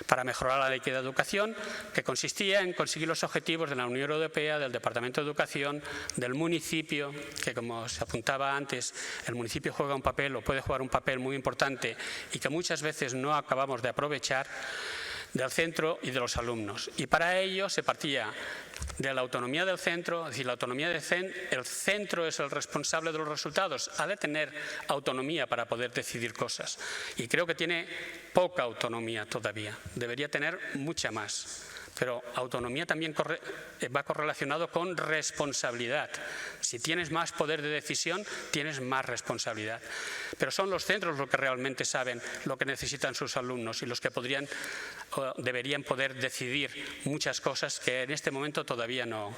para mejorar la equidad de educación, que consistía en conseguir los objetivos de la Unión Europea, del Departamento de Educación, del municipio, que como se apuntaba antes, el municipio juega un papel o puede jugar un papel muy importante y que muchas veces no acabamos de aprovechar, del centro y de los alumnos. Y para ello se partía de la autonomía del centro, es decir, la autonomía el centro es el responsable de los resultados, ha de tener autonomía para poder decidir cosas. Y creo que tiene poca autonomía todavía, debería tener mucha más. Pero autonomía también va correlacionado con responsabilidad. Si tienes más poder de decisión, tienes más responsabilidad. Pero son los centros los que realmente saben lo que necesitan sus alumnos y los que podrían o deberían poder decidir muchas cosas que en este momento todavía no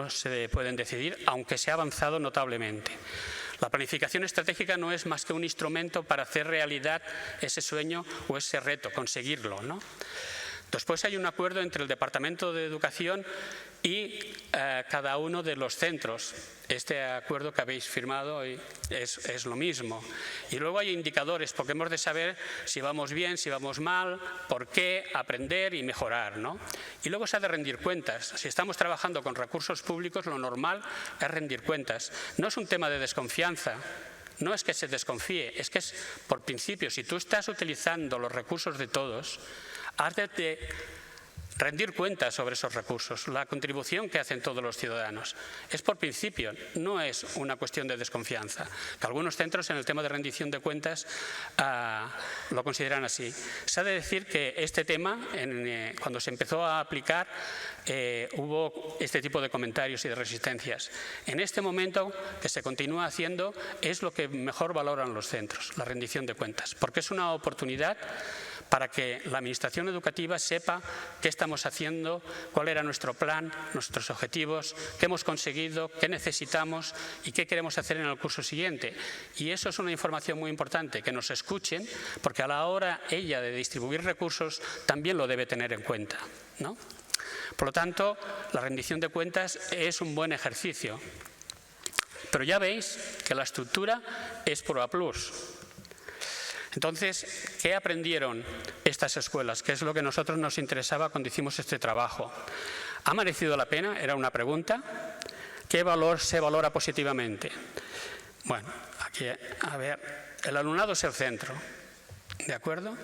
se pueden decidir, aunque se ha avanzado notablemente. La planificación estratégica no es más que un instrumento para hacer realidad ese sueño o ese reto, conseguirlo, ¿no? Después hay un acuerdo entre el Departamento de Educación y cada uno de los centros. Este acuerdo que habéis firmado es lo mismo. Y luego hay indicadores, porque hemos de saber si vamos bien, si vamos mal, por qué, aprender y mejorar, ¿no? Y luego se ha de rendir cuentas. Si estamos trabajando con recursos públicos, lo normal es rendir cuentas. No es un tema de desconfianza. No es que se desconfíe, es que es por principio. Si tú estás utilizando los recursos de todos, has de rendir cuentas sobre esos recursos, la contribución que hacen todos los ciudadanos. Es por principio, no es una cuestión de desconfianza. Que algunos centros en el tema de rendición de cuentas lo consideran así. Se ha de decir que este tema, cuando se empezó a aplicar, hubo este tipo de comentarios y de resistencias. En este momento, que se continúa haciendo, es lo que mejor valoran los centros, la rendición de cuentas, porque es una oportunidad para que la Administración educativa sepa qué estamos haciendo, cuál era nuestro plan, nuestros objetivos, qué hemos conseguido, qué necesitamos y qué queremos hacer en el curso siguiente. Y eso es una información muy importante, que nos escuchen, porque a la hora ella de distribuir recursos también lo debe tener en cuenta, ¿no? Por lo tanto, la rendición de cuentas es un buen ejercicio. Pero ya veis que la estructura es pro A plus. Entonces, ¿qué aprendieron estas escuelas? ¿Qué es lo que a nosotros nos interesaba cuando hicimos este trabajo? ¿Ha merecido la pena? Era una pregunta. ¿Qué valor se valora positivamente? Bueno, aquí, a ver, el alumnado es el centro, ¿de acuerdo?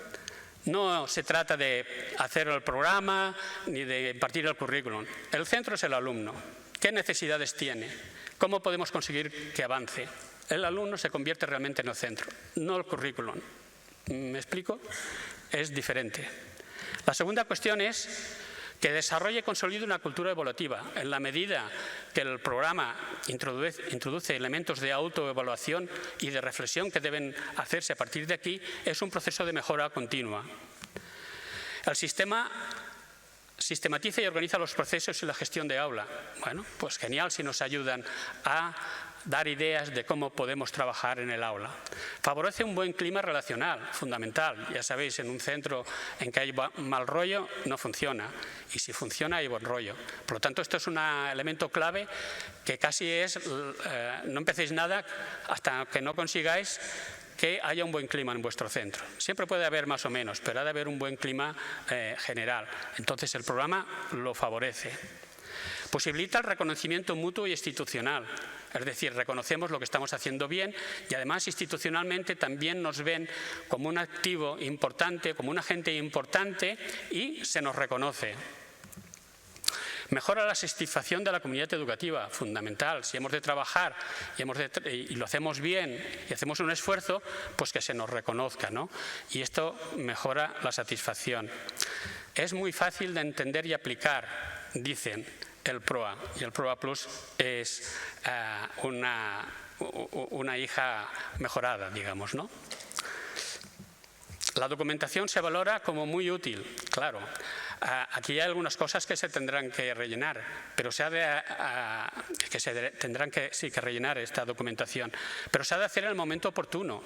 No se trata de hacer el programa ni de impartir el currículum. El centro es el alumno. ¿Qué necesidades tiene? ¿Cómo podemos conseguir que avance? El alumno se convierte realmente en el centro, no el currículum. ¿Me explico? Es diferente. La segunda cuestión es que desarrolle y consolide una cultura evaluativa. En la medida que el programa introduce elementos de autoevaluación y de reflexión que deben hacerse a partir de aquí, es un proceso de mejora continua. El sistema sistematiza y organiza los procesos y la gestión de aula. Bueno, pues genial si nos ayudan a dar ideas de cómo podemos trabajar en el aula. Favorece un buen clima relacional, fundamental. Ya sabéis, en un centro en que hay mal rollo no funciona, y si funciona hay buen rollo. Por lo tanto, esto es un elemento clave que casi es, no empecéis nada hasta que no consigáis que haya un buen clima en vuestro centro. Siempre puede haber más o menos, pero ha de haber un buen clima general. Entonces el programa lo favorece. Posibilita el reconocimiento mutuo y institucional. Es decir, reconocemos lo que estamos haciendo bien y además institucionalmente también nos ven como un activo importante, como un agente importante y se nos reconoce. Mejora la satisfacción de la comunidad educativa, fundamental. Si hemos de trabajar y lo hacemos bien y hacemos un esfuerzo, pues que se nos reconozca, ¿no? Y esto mejora la satisfacción. Es muy fácil de entender y aplicar, dicen, el PROA. Y el PROA Plus es una hija mejorada, digamos, ¿no? La documentación se valora como muy útil, claro. Aquí hay algunas cosas que se tendrán que rellenar, pero tendrán que rellenar esta documentación. Pero se ha de hacer en el momento oportuno.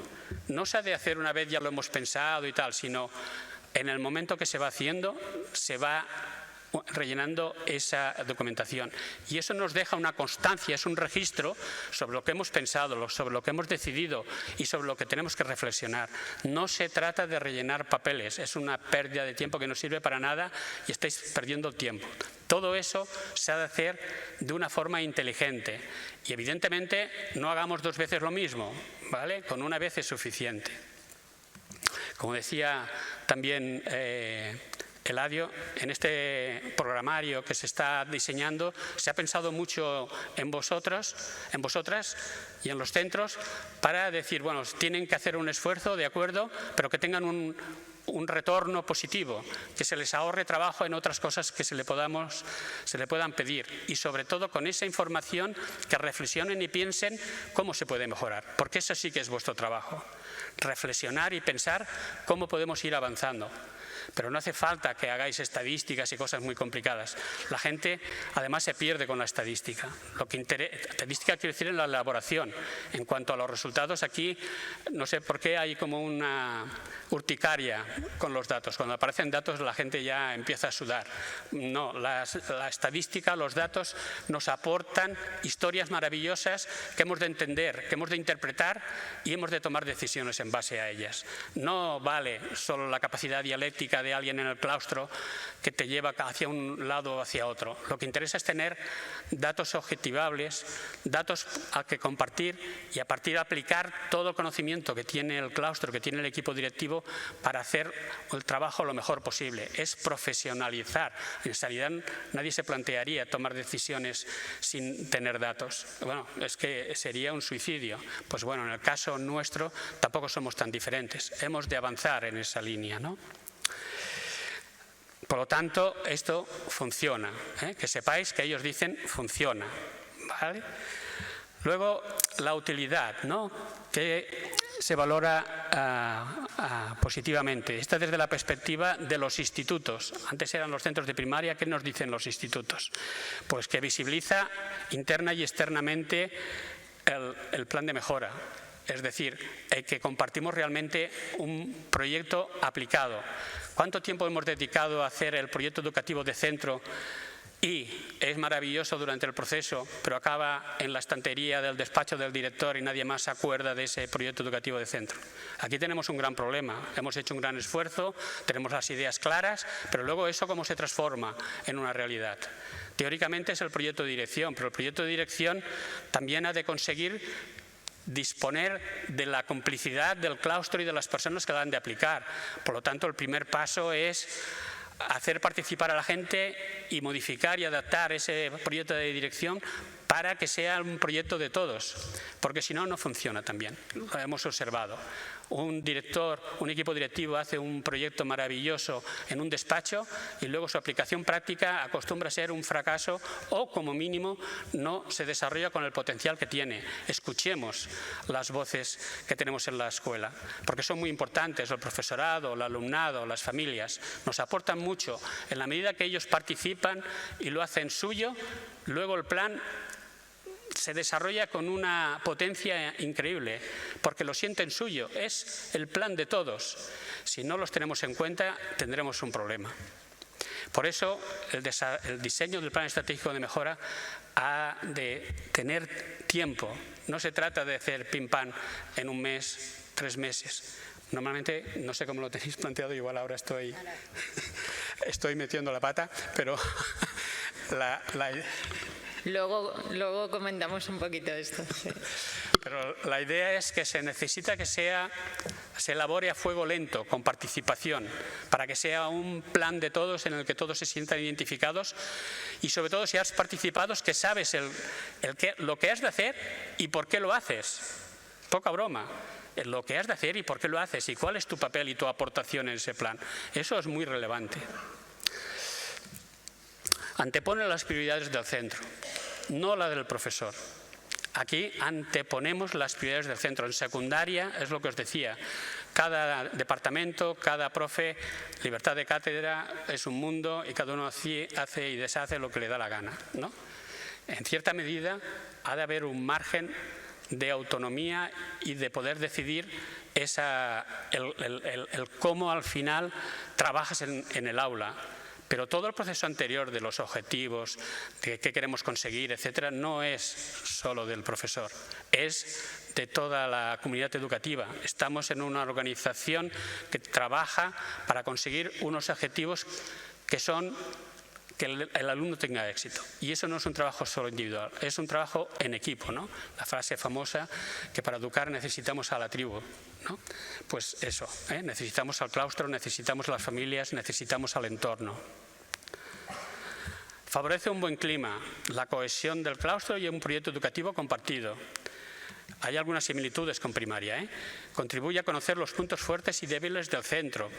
No se ha de hacer una vez ya lo hemos pensado y tal, sino en el momento que se va haciendo, se va rellenando esa documentación. Y eso nos deja una constancia, es un registro sobre lo que hemos pensado, sobre lo que hemos decidido y sobre lo que tenemos que reflexionar. No se trata de rellenar papeles, es una pérdida de tiempo que no sirve para nada y estáis perdiendo el tiempo. Todo eso se ha de hacer de una forma inteligente y evidentemente no hagamos dos veces lo mismo, ¿vale? Con una vez es suficiente. Como decía también Eladio, en este programario que se está diseñando se ha pensado mucho en vosotras y en los centros para decir, bueno, tienen que hacer un esfuerzo, de acuerdo, pero que tengan un retorno positivo, que se les ahorre trabajo en otras cosas que se le puedan pedir, y sobre todo con esa información que reflexionen y piensen cómo se puede mejorar, porque eso sí que es vuestro trabajo, reflexionar y pensar cómo podemos ir avanzando. Pero no hace falta que hagáis estadísticas y cosas muy complicadas. La gente además se pierde con la estadística. Estadística quiere decir en la elaboración. En cuanto a los resultados, aquí no sé por qué hay como una urticaria con los datos. Cuando aparecen datos la gente ya empieza a sudar. No, la estadística, los datos nos aportan historias maravillosas que hemos de entender, que hemos de interpretar y hemos de tomar decisiones en base a ellas. No vale solo la capacidad dialéctica de alguien en el claustro que te lleva hacia un lado o hacia otro. Lo que interesa es tener datos objetivables, datos a que compartir y a partir de aplicar todo el conocimiento que tiene el claustro, que tiene el equipo directivo para hacer el trabajo lo mejor posible. Es profesionalizar. En realidad nadie se plantearía tomar decisiones sin tener datos. Bueno, es que sería un suicidio. Pues bueno, en el caso nuestro tampoco somos tan diferentes. Hemos de avanzar en esa línea, ¿no? Por lo tanto, esto funciona, que sepáis que ellos dicen funciona, ¿vale? Luego, la utilidad, ¿no?, que se valora positivamente. Esta desde la perspectiva de los institutos. Antes eran los centros de primaria. ¿Qué nos dicen los institutos? Pues que visibiliza interna y externamente el plan de mejora. Es decir, que compartimos realmente un proyecto aplicado. ¿Cuánto tiempo hemos dedicado a hacer el proyecto educativo de centro? Y es maravilloso durante el proceso, pero acaba en la estantería del despacho del director y nadie más se acuerda de ese proyecto educativo de centro. Aquí tenemos un gran problema. Hemos hecho un gran esfuerzo, tenemos las ideas claras, pero luego eso cómo se transforma en una realidad. Teóricamente es el proyecto de dirección, pero el proyecto de dirección también ha de conseguir disponer de la complicidad del claustro y de las personas que la han de aplicar. Por lo tanto, el primer paso es hacer participar a la gente y modificar y adaptar ese proyecto de dirección para que sea un proyecto de todos, porque si no, no funciona tan bien. Lo hemos observado. Un director, un equipo directivo hace un proyecto maravilloso en un despacho y luego su aplicación práctica acostumbra a ser un fracaso o, como mínimo, no se desarrolla con el potencial que tiene. Escuchemos las voces que tenemos en la escuela, porque son muy importantes. El profesorado, el alumnado, las familias nos aportan mucho. En la medida que ellos participan y lo hacen suyo, luego el plan se desarrolla con una potencia increíble, porque lo sienten suyo, es el plan de todos. Si no los tenemos en cuenta, tendremos un problema. Por eso, el diseño del plan estratégico de mejora ha de tener tiempo. No se trata de hacer pim pam en un mes, 3 meses. Normalmente, no sé cómo lo tenéis planteado, igual ahora estoy metiendo la pata, pero Luego comentamos un poquito esto. Sí. Pero la idea es que se necesita que se elabore a fuego lento, con participación, para que sea un plan de todos en el que todos se sientan identificados y sobre todo si has participado que sabes lo que has de hacer y por qué lo haces. Poca broma. Lo que has de hacer y por qué lo haces y cuál es tu papel y tu aportación en ese plan. Eso es muy relevante. Antepone las prioridades del centro, no la del profesor. Aquí anteponemos las prioridades del centro. En secundaria es lo que os decía. Cada departamento, cada profe, libertad de cátedra, es un mundo y cada uno hace y deshace lo que le da la gana, ¿no? En cierta medida ha de haber un margen de autonomía y de poder decidir el cómo al final trabajas en el aula. Pero todo el proceso anterior de los objetivos, de qué queremos conseguir, etcétera, no es solo del profesor, es de toda la comunidad educativa. Estamos en una organización que trabaja para conseguir unos objetivos que son que el alumno tenga éxito. Y eso no es un trabajo solo individual, es un trabajo en equipo, ¿no? La frase famosa que para educar necesitamos a la tribu, ¿no? Pues eso, necesitamos al claustro, necesitamos las familias, necesitamos al entorno. Favorece un buen clima, la cohesión del claustro y un proyecto educativo compartido. Hay algunas similitudes con primaria, ¿eh? Contribuye a conocer los puntos fuertes y débiles del centro.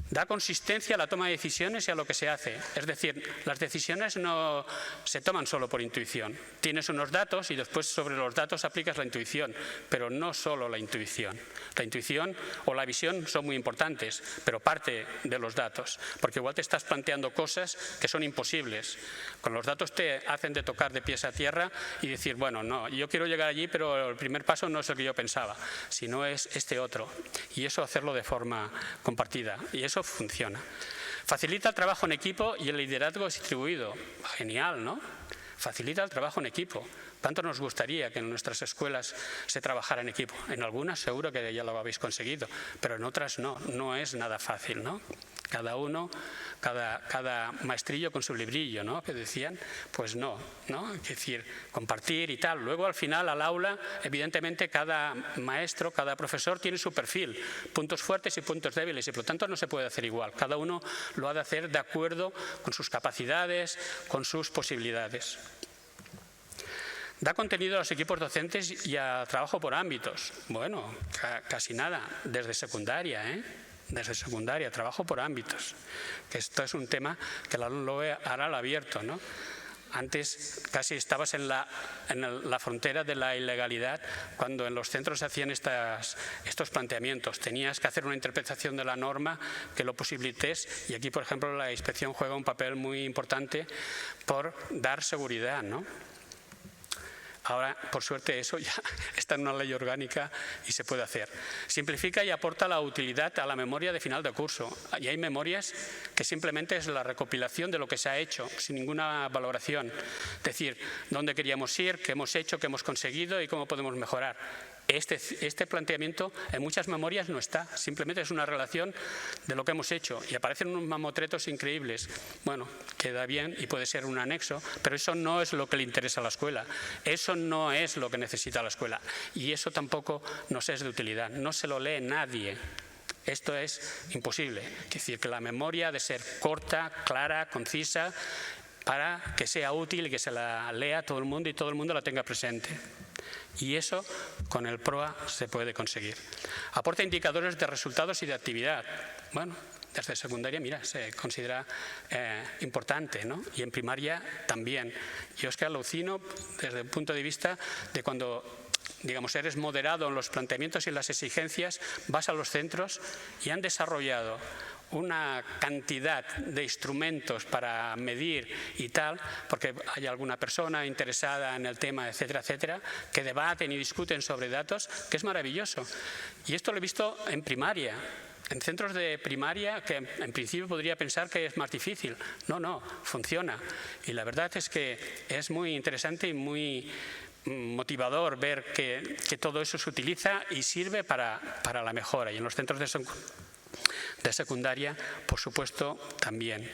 Da consistencia a la toma de decisiones y a lo que se hace. Es decir, las decisiones no se toman solo por intuición. Tienes unos datos y después sobre los datos aplicas la intuición, pero no solo la intuición. La intuición o la visión son muy importantes, pero parte de los datos, porque igual te estás planteando cosas que son imposibles. Con los datos te hacen de tocar de pies a tierra y decir, bueno, no, yo quiero llegar allí, pero el primer paso no es el que yo pensaba, sino es este otro. Y eso hacerlo de forma compartida. Y eso funciona. Facilita el trabajo en equipo y el liderazgo distribuido. Genial, ¿no? Facilita el trabajo en equipo. ¿Cuánto nos gustaría que en nuestras escuelas se trabajara en equipo? En algunas seguro que ya lo habéis conseguido, pero en otras no es nada fácil, ¿no? Cada uno, cada maestrillo con su librillo, ¿no? Que decían, pues no, es decir, compartir y tal. Luego al final al aula, evidentemente cada maestro, cada profesor tiene su perfil, puntos fuertes y puntos débiles y por lo tanto no se puede hacer igual. Cada uno lo ha de hacer de acuerdo con sus capacidades, con sus posibilidades. Da contenido a los equipos docentes y a trabajo por ámbitos. Bueno, casi nada, desde secundaria, ¿eh? Desde secundaria, trabajo por ámbitos. Que esto es un tema que la LOE hará al abierto, ¿no? Antes casi estabas en la frontera de la ilegalidad cuando en los centros se hacían estos planteamientos. Tenías que hacer una interpretación de la norma que lo posibilites y aquí, por ejemplo, la inspección juega un papel muy importante por dar seguridad, ¿no? Ahora, por suerte, eso ya está en una ley orgánica y se puede hacer. Simplifica y aporta la utilidad a la memoria de final de curso. Y hay memorias que simplemente es la recopilación de lo que se ha hecho, sin ninguna valoración. Es decir, dónde queríamos ir, qué hemos hecho, qué hemos conseguido y cómo podemos mejorar. Este planteamiento en muchas memorias no está, simplemente es una relación de lo que hemos hecho y aparecen unos mamotretos increíbles. Bueno, queda bien y puede ser un anexo, pero eso no es lo que le interesa a la escuela, eso no es lo que necesita la escuela y eso tampoco nos es de utilidad, no se lo lee nadie. Esto es imposible, es decir, que la memoria ha de ser corta, clara, concisa, para que sea útil y que se la lea todo el mundo y todo el mundo la tenga presente. Y eso con el PROA se puede conseguir. Aporta indicadores de resultados y de actividad. Bueno, desde secundaria, mira, se considera importante, ¿no? Y en primaria también. Yo es que alucino desde el punto de vista de cuando, digamos, eres moderado en los planteamientos y las exigencias, vas a los centros y han desarrollado una cantidad de instrumentos para medir y tal, porque hay alguna persona interesada en el tema, etcétera, etcétera, que debaten y discuten sobre datos, que es maravilloso. Y esto lo he visto en primaria, en centros de primaria, que en principio podría pensar que es más difícil. No, funciona. Y la verdad es que es muy interesante y muy motivador ver que todo eso se utiliza y sirve para la mejora. Y en los centros de secundaria, por supuesto, también.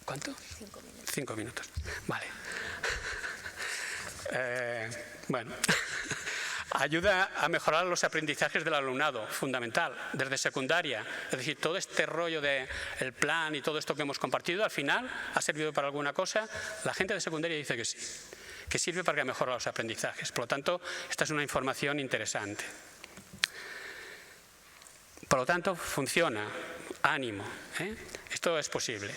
¿Cuánto? 5 minutos. 5 minutos. Vale. Bueno. Ayuda a mejorar los aprendizajes del alumnado, fundamental, desde secundaria. Es decir, todo este rollo del plan y todo esto que hemos compartido, al final, ¿ha servido para alguna cosa? La gente de secundaria dice que sí, que sirve para que mejore los aprendizajes. Por lo tanto, esta es una información interesante. Por lo tanto, funciona. Ánimo, ¿eh? Esto es posible.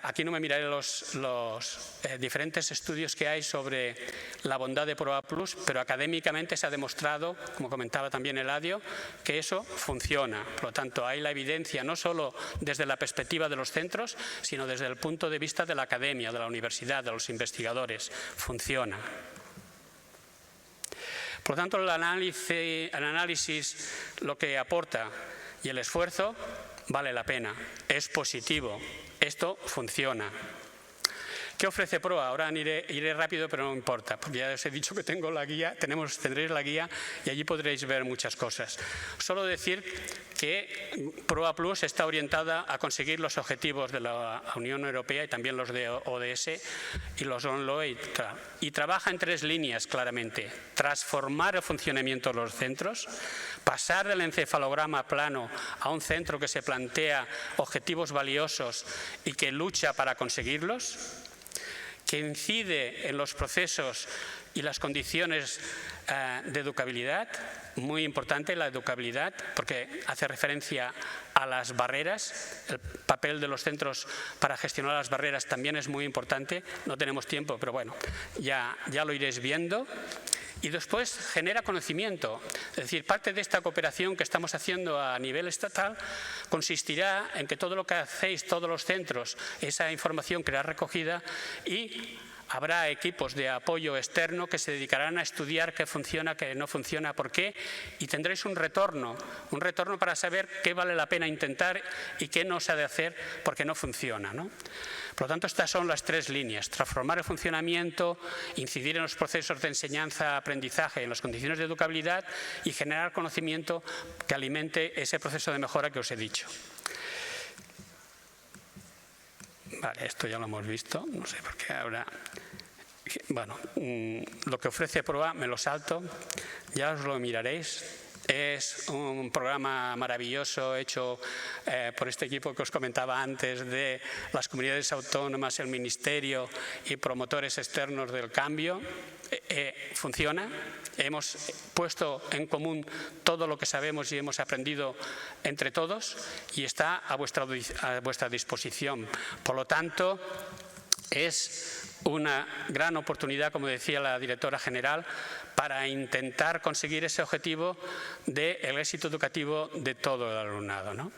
Aquí no me miraré los diferentes estudios que hay sobre la bondad de PROA Plus, pero académicamente se ha demostrado, como comentaba también Eladio, que eso funciona. Por lo tanto, hay la evidencia no solo desde la perspectiva de los centros, sino desde el punto de vista de la academia, de la universidad, de los investigadores. Funciona. Por lo tanto, el análisis, lo que aporta y el esfuerzo vale la pena, es positivo, esto funciona. ¿Qué ofrece PROA? Ahora iré rápido, pero no importa, porque ya os he dicho que tengo la guía, tendréis la guía y allí podréis ver muchas cosas. Solo decir que PROA Plus está orientada a conseguir los objetivos de la Unión Europea y también los de ODS y los ONLOE y trabaja en 3 líneas claramente. Transformar el funcionamiento de los centros, pasar del encefalograma plano a un centro que se plantea objetivos valiosos y que lucha para conseguirlos, que incide en los procesos y las condiciones de educabilidad, muy importante la educabilidad porque hace referencia a las barreras, el papel de los centros para gestionar las barreras también es muy importante, no tenemos tiempo, pero bueno, ya lo iréis viendo. Y después genera conocimiento, es decir, parte de esta cooperación que estamos haciendo a nivel estatal consistirá en que todo lo que hacéis, todos los centros, esa información quedará recogida y habrá equipos de apoyo externo que se dedicarán a estudiar qué funciona, qué no funciona, por qué, y tendréis un retorno para saber qué vale la pena intentar y qué no se ha de hacer porque no funciona, ¿no? Por lo tanto, estas son las tres líneas: transformar el funcionamiento, incidir en los procesos de enseñanza-aprendizaje, en las condiciones de educabilidad y generar conocimiento que alimente ese proceso de mejora que os he dicho. Vale, esto ya lo hemos visto, no sé por qué ahora. Bueno, lo que ofrece Proa me lo salto, ya os lo miraréis. Es un programa maravilloso hecho por este equipo que os comentaba antes de las comunidades autónomas, el Ministerio y promotores externos del cambio. Funciona. Hemos puesto en común todo lo que sabemos y hemos aprendido entre todos y está a vuestra disposición. Por lo tanto, es una gran oportunidad, como decía la directora general, para intentar conseguir ese objetivo del éxito educativo de todo el alumnado, ¿no?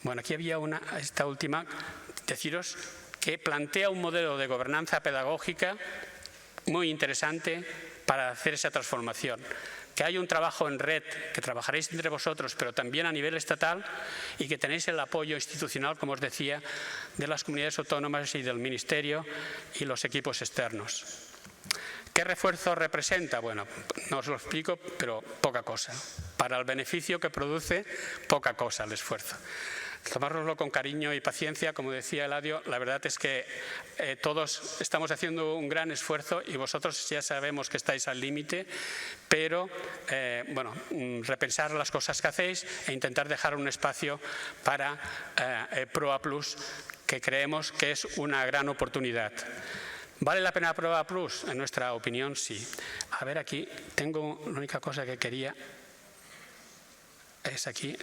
Bueno, aquí había esta última, deciros que plantea un modelo de gobernanza pedagógica muy interesante para hacer esa transformación. Que hay un trabajo en red, que trabajaréis entre vosotros, pero también a nivel estatal, y que tenéis el apoyo institucional, como os decía, de las comunidades autónomas y del Ministerio y los equipos externos. ¿Qué refuerzo representa? Bueno, no os lo explico, pero poca cosa. Para el beneficio que produce, poca cosa el esfuerzo. Tomárnoslo con cariño y paciencia, como decía Eladio, la verdad es que todos estamos haciendo un gran esfuerzo y vosotros ya sabemos que estáis al límite, pero bueno, repensar las cosas que hacéis e intentar dejar un espacio para Proa Plus, que creemos que es una gran oportunidad. ¿Vale la pena Proa Plus? En nuestra opinión, sí. A ver, aquí tengo la única cosa que quería, es aquí.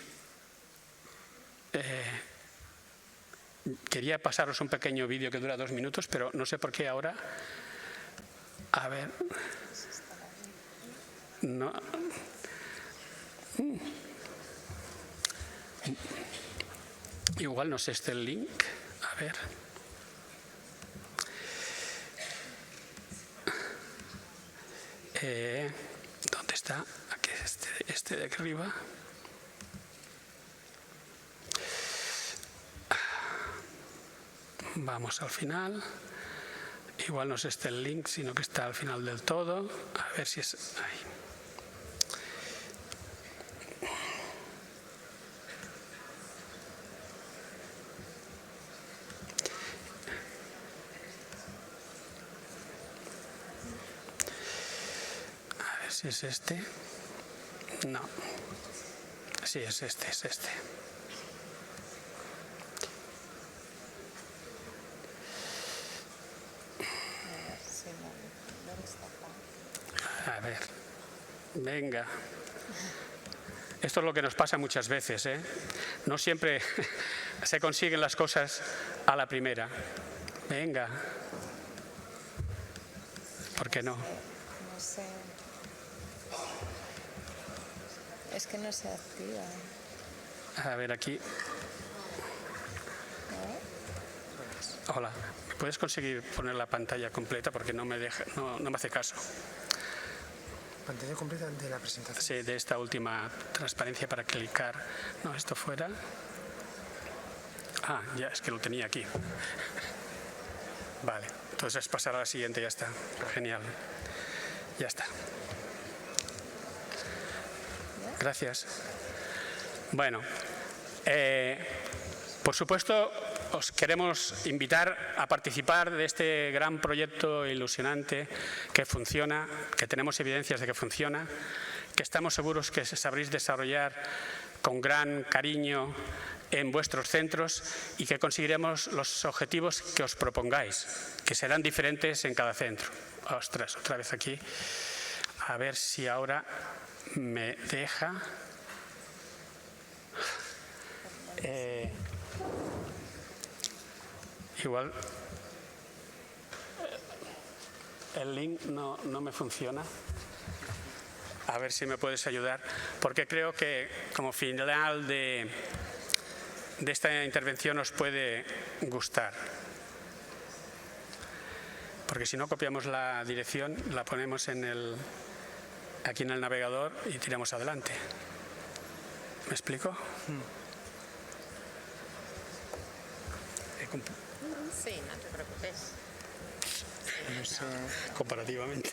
Quería pasaros un pequeño vídeo que dura 2 minutos, pero no sé por qué ahora. A ver. No. Igual no sé el link. A ver. ¿Dónde está? Aquí este de aquí arriba. Vamos al final. Igual no es el link, sino que está al final del todo. A ver si es ahí. A ver si es este. No. Sí, es este, es este. A ver, venga. Esto es lo que nos pasa muchas veces, ¿eh? No siempre se consiguen las cosas a la primera. Venga. ¿Por qué no? No sé. Es que no se activa. A ver, aquí. Hola. ¿Me puedes conseguir poner la pantalla completa? Porque no me deja, no me hace caso. ¿Pantalla completa de la presentación? Sí, de esta última transparencia para clicar. No, esto fuera. Ah, ya, es que lo tenía aquí. Vale, entonces pasar a la siguiente, ya está. Genial. Ya está. Gracias. Bueno, por supuesto, os queremos invitar a participar de este gran proyecto ilusionante que funciona, que tenemos evidencias de que funciona, que estamos seguros que sabréis desarrollar con gran cariño en vuestros centros y que conseguiremos los objetivos que os propongáis, que serán diferentes en cada centro. Ostras, otra vez aquí. A ver si ahora me deja. Igual el link no me funciona. A ver si me puedes ayudar, porque creo que como final de esta intervención os puede gustar. Porque si no copiamos la dirección, la ponemos aquí en el navegador y tiramos adelante. ¿Me explico? Sí, no te preocupes. No sé. Comparativamente.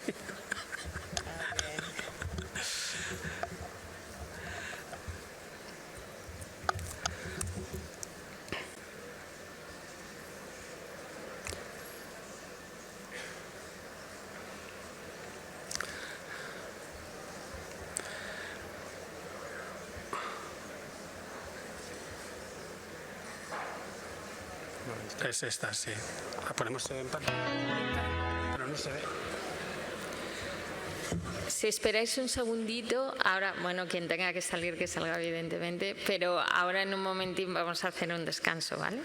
Es esta, sí. La ponemos en pantalla, pero no se ve. Si esperáis un segundito, ahora, bueno, quien tenga que salir, que salga evidentemente, pero ahora en un momentín vamos a hacer un descanso, ¿vale?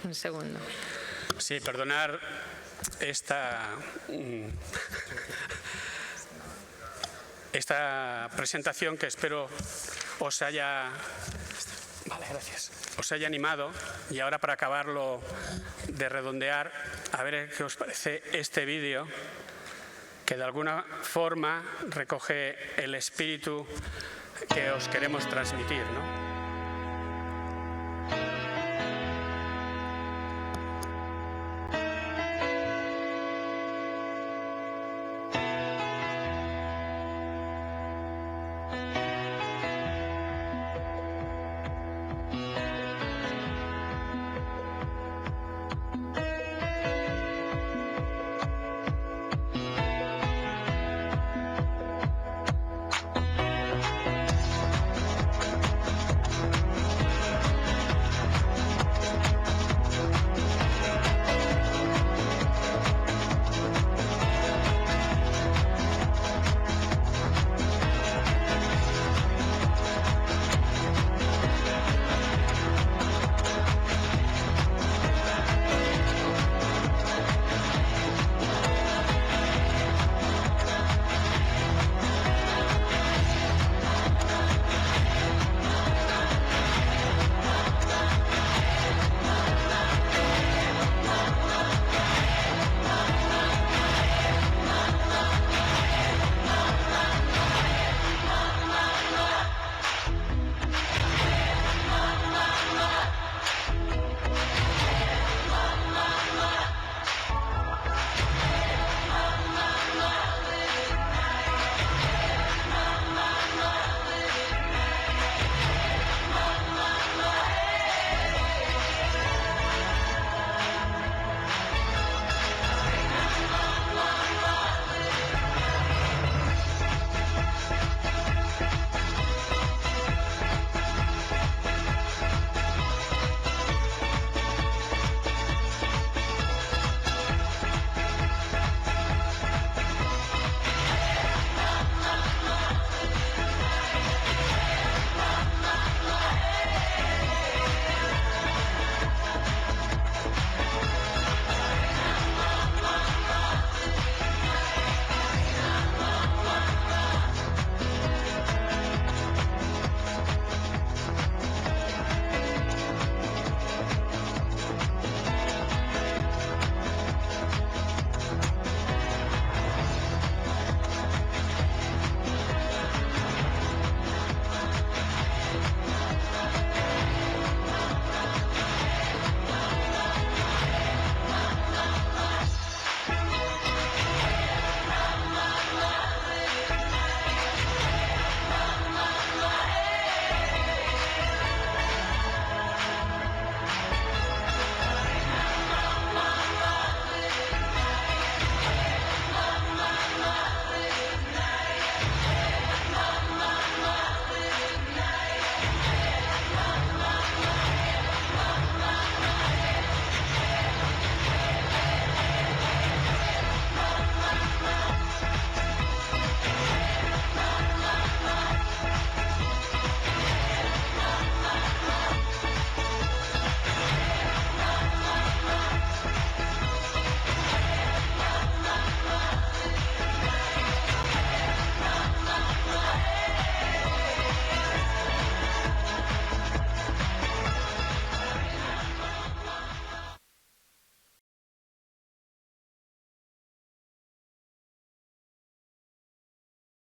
Un segundo. Sí, perdonar esta presentación que espero os haya... Vale, gracias. Os haya animado, y ahora para acabarlo de redondear, a ver qué os parece este vídeo que de alguna forma recoge el espíritu que os queremos transmitir, ¿no?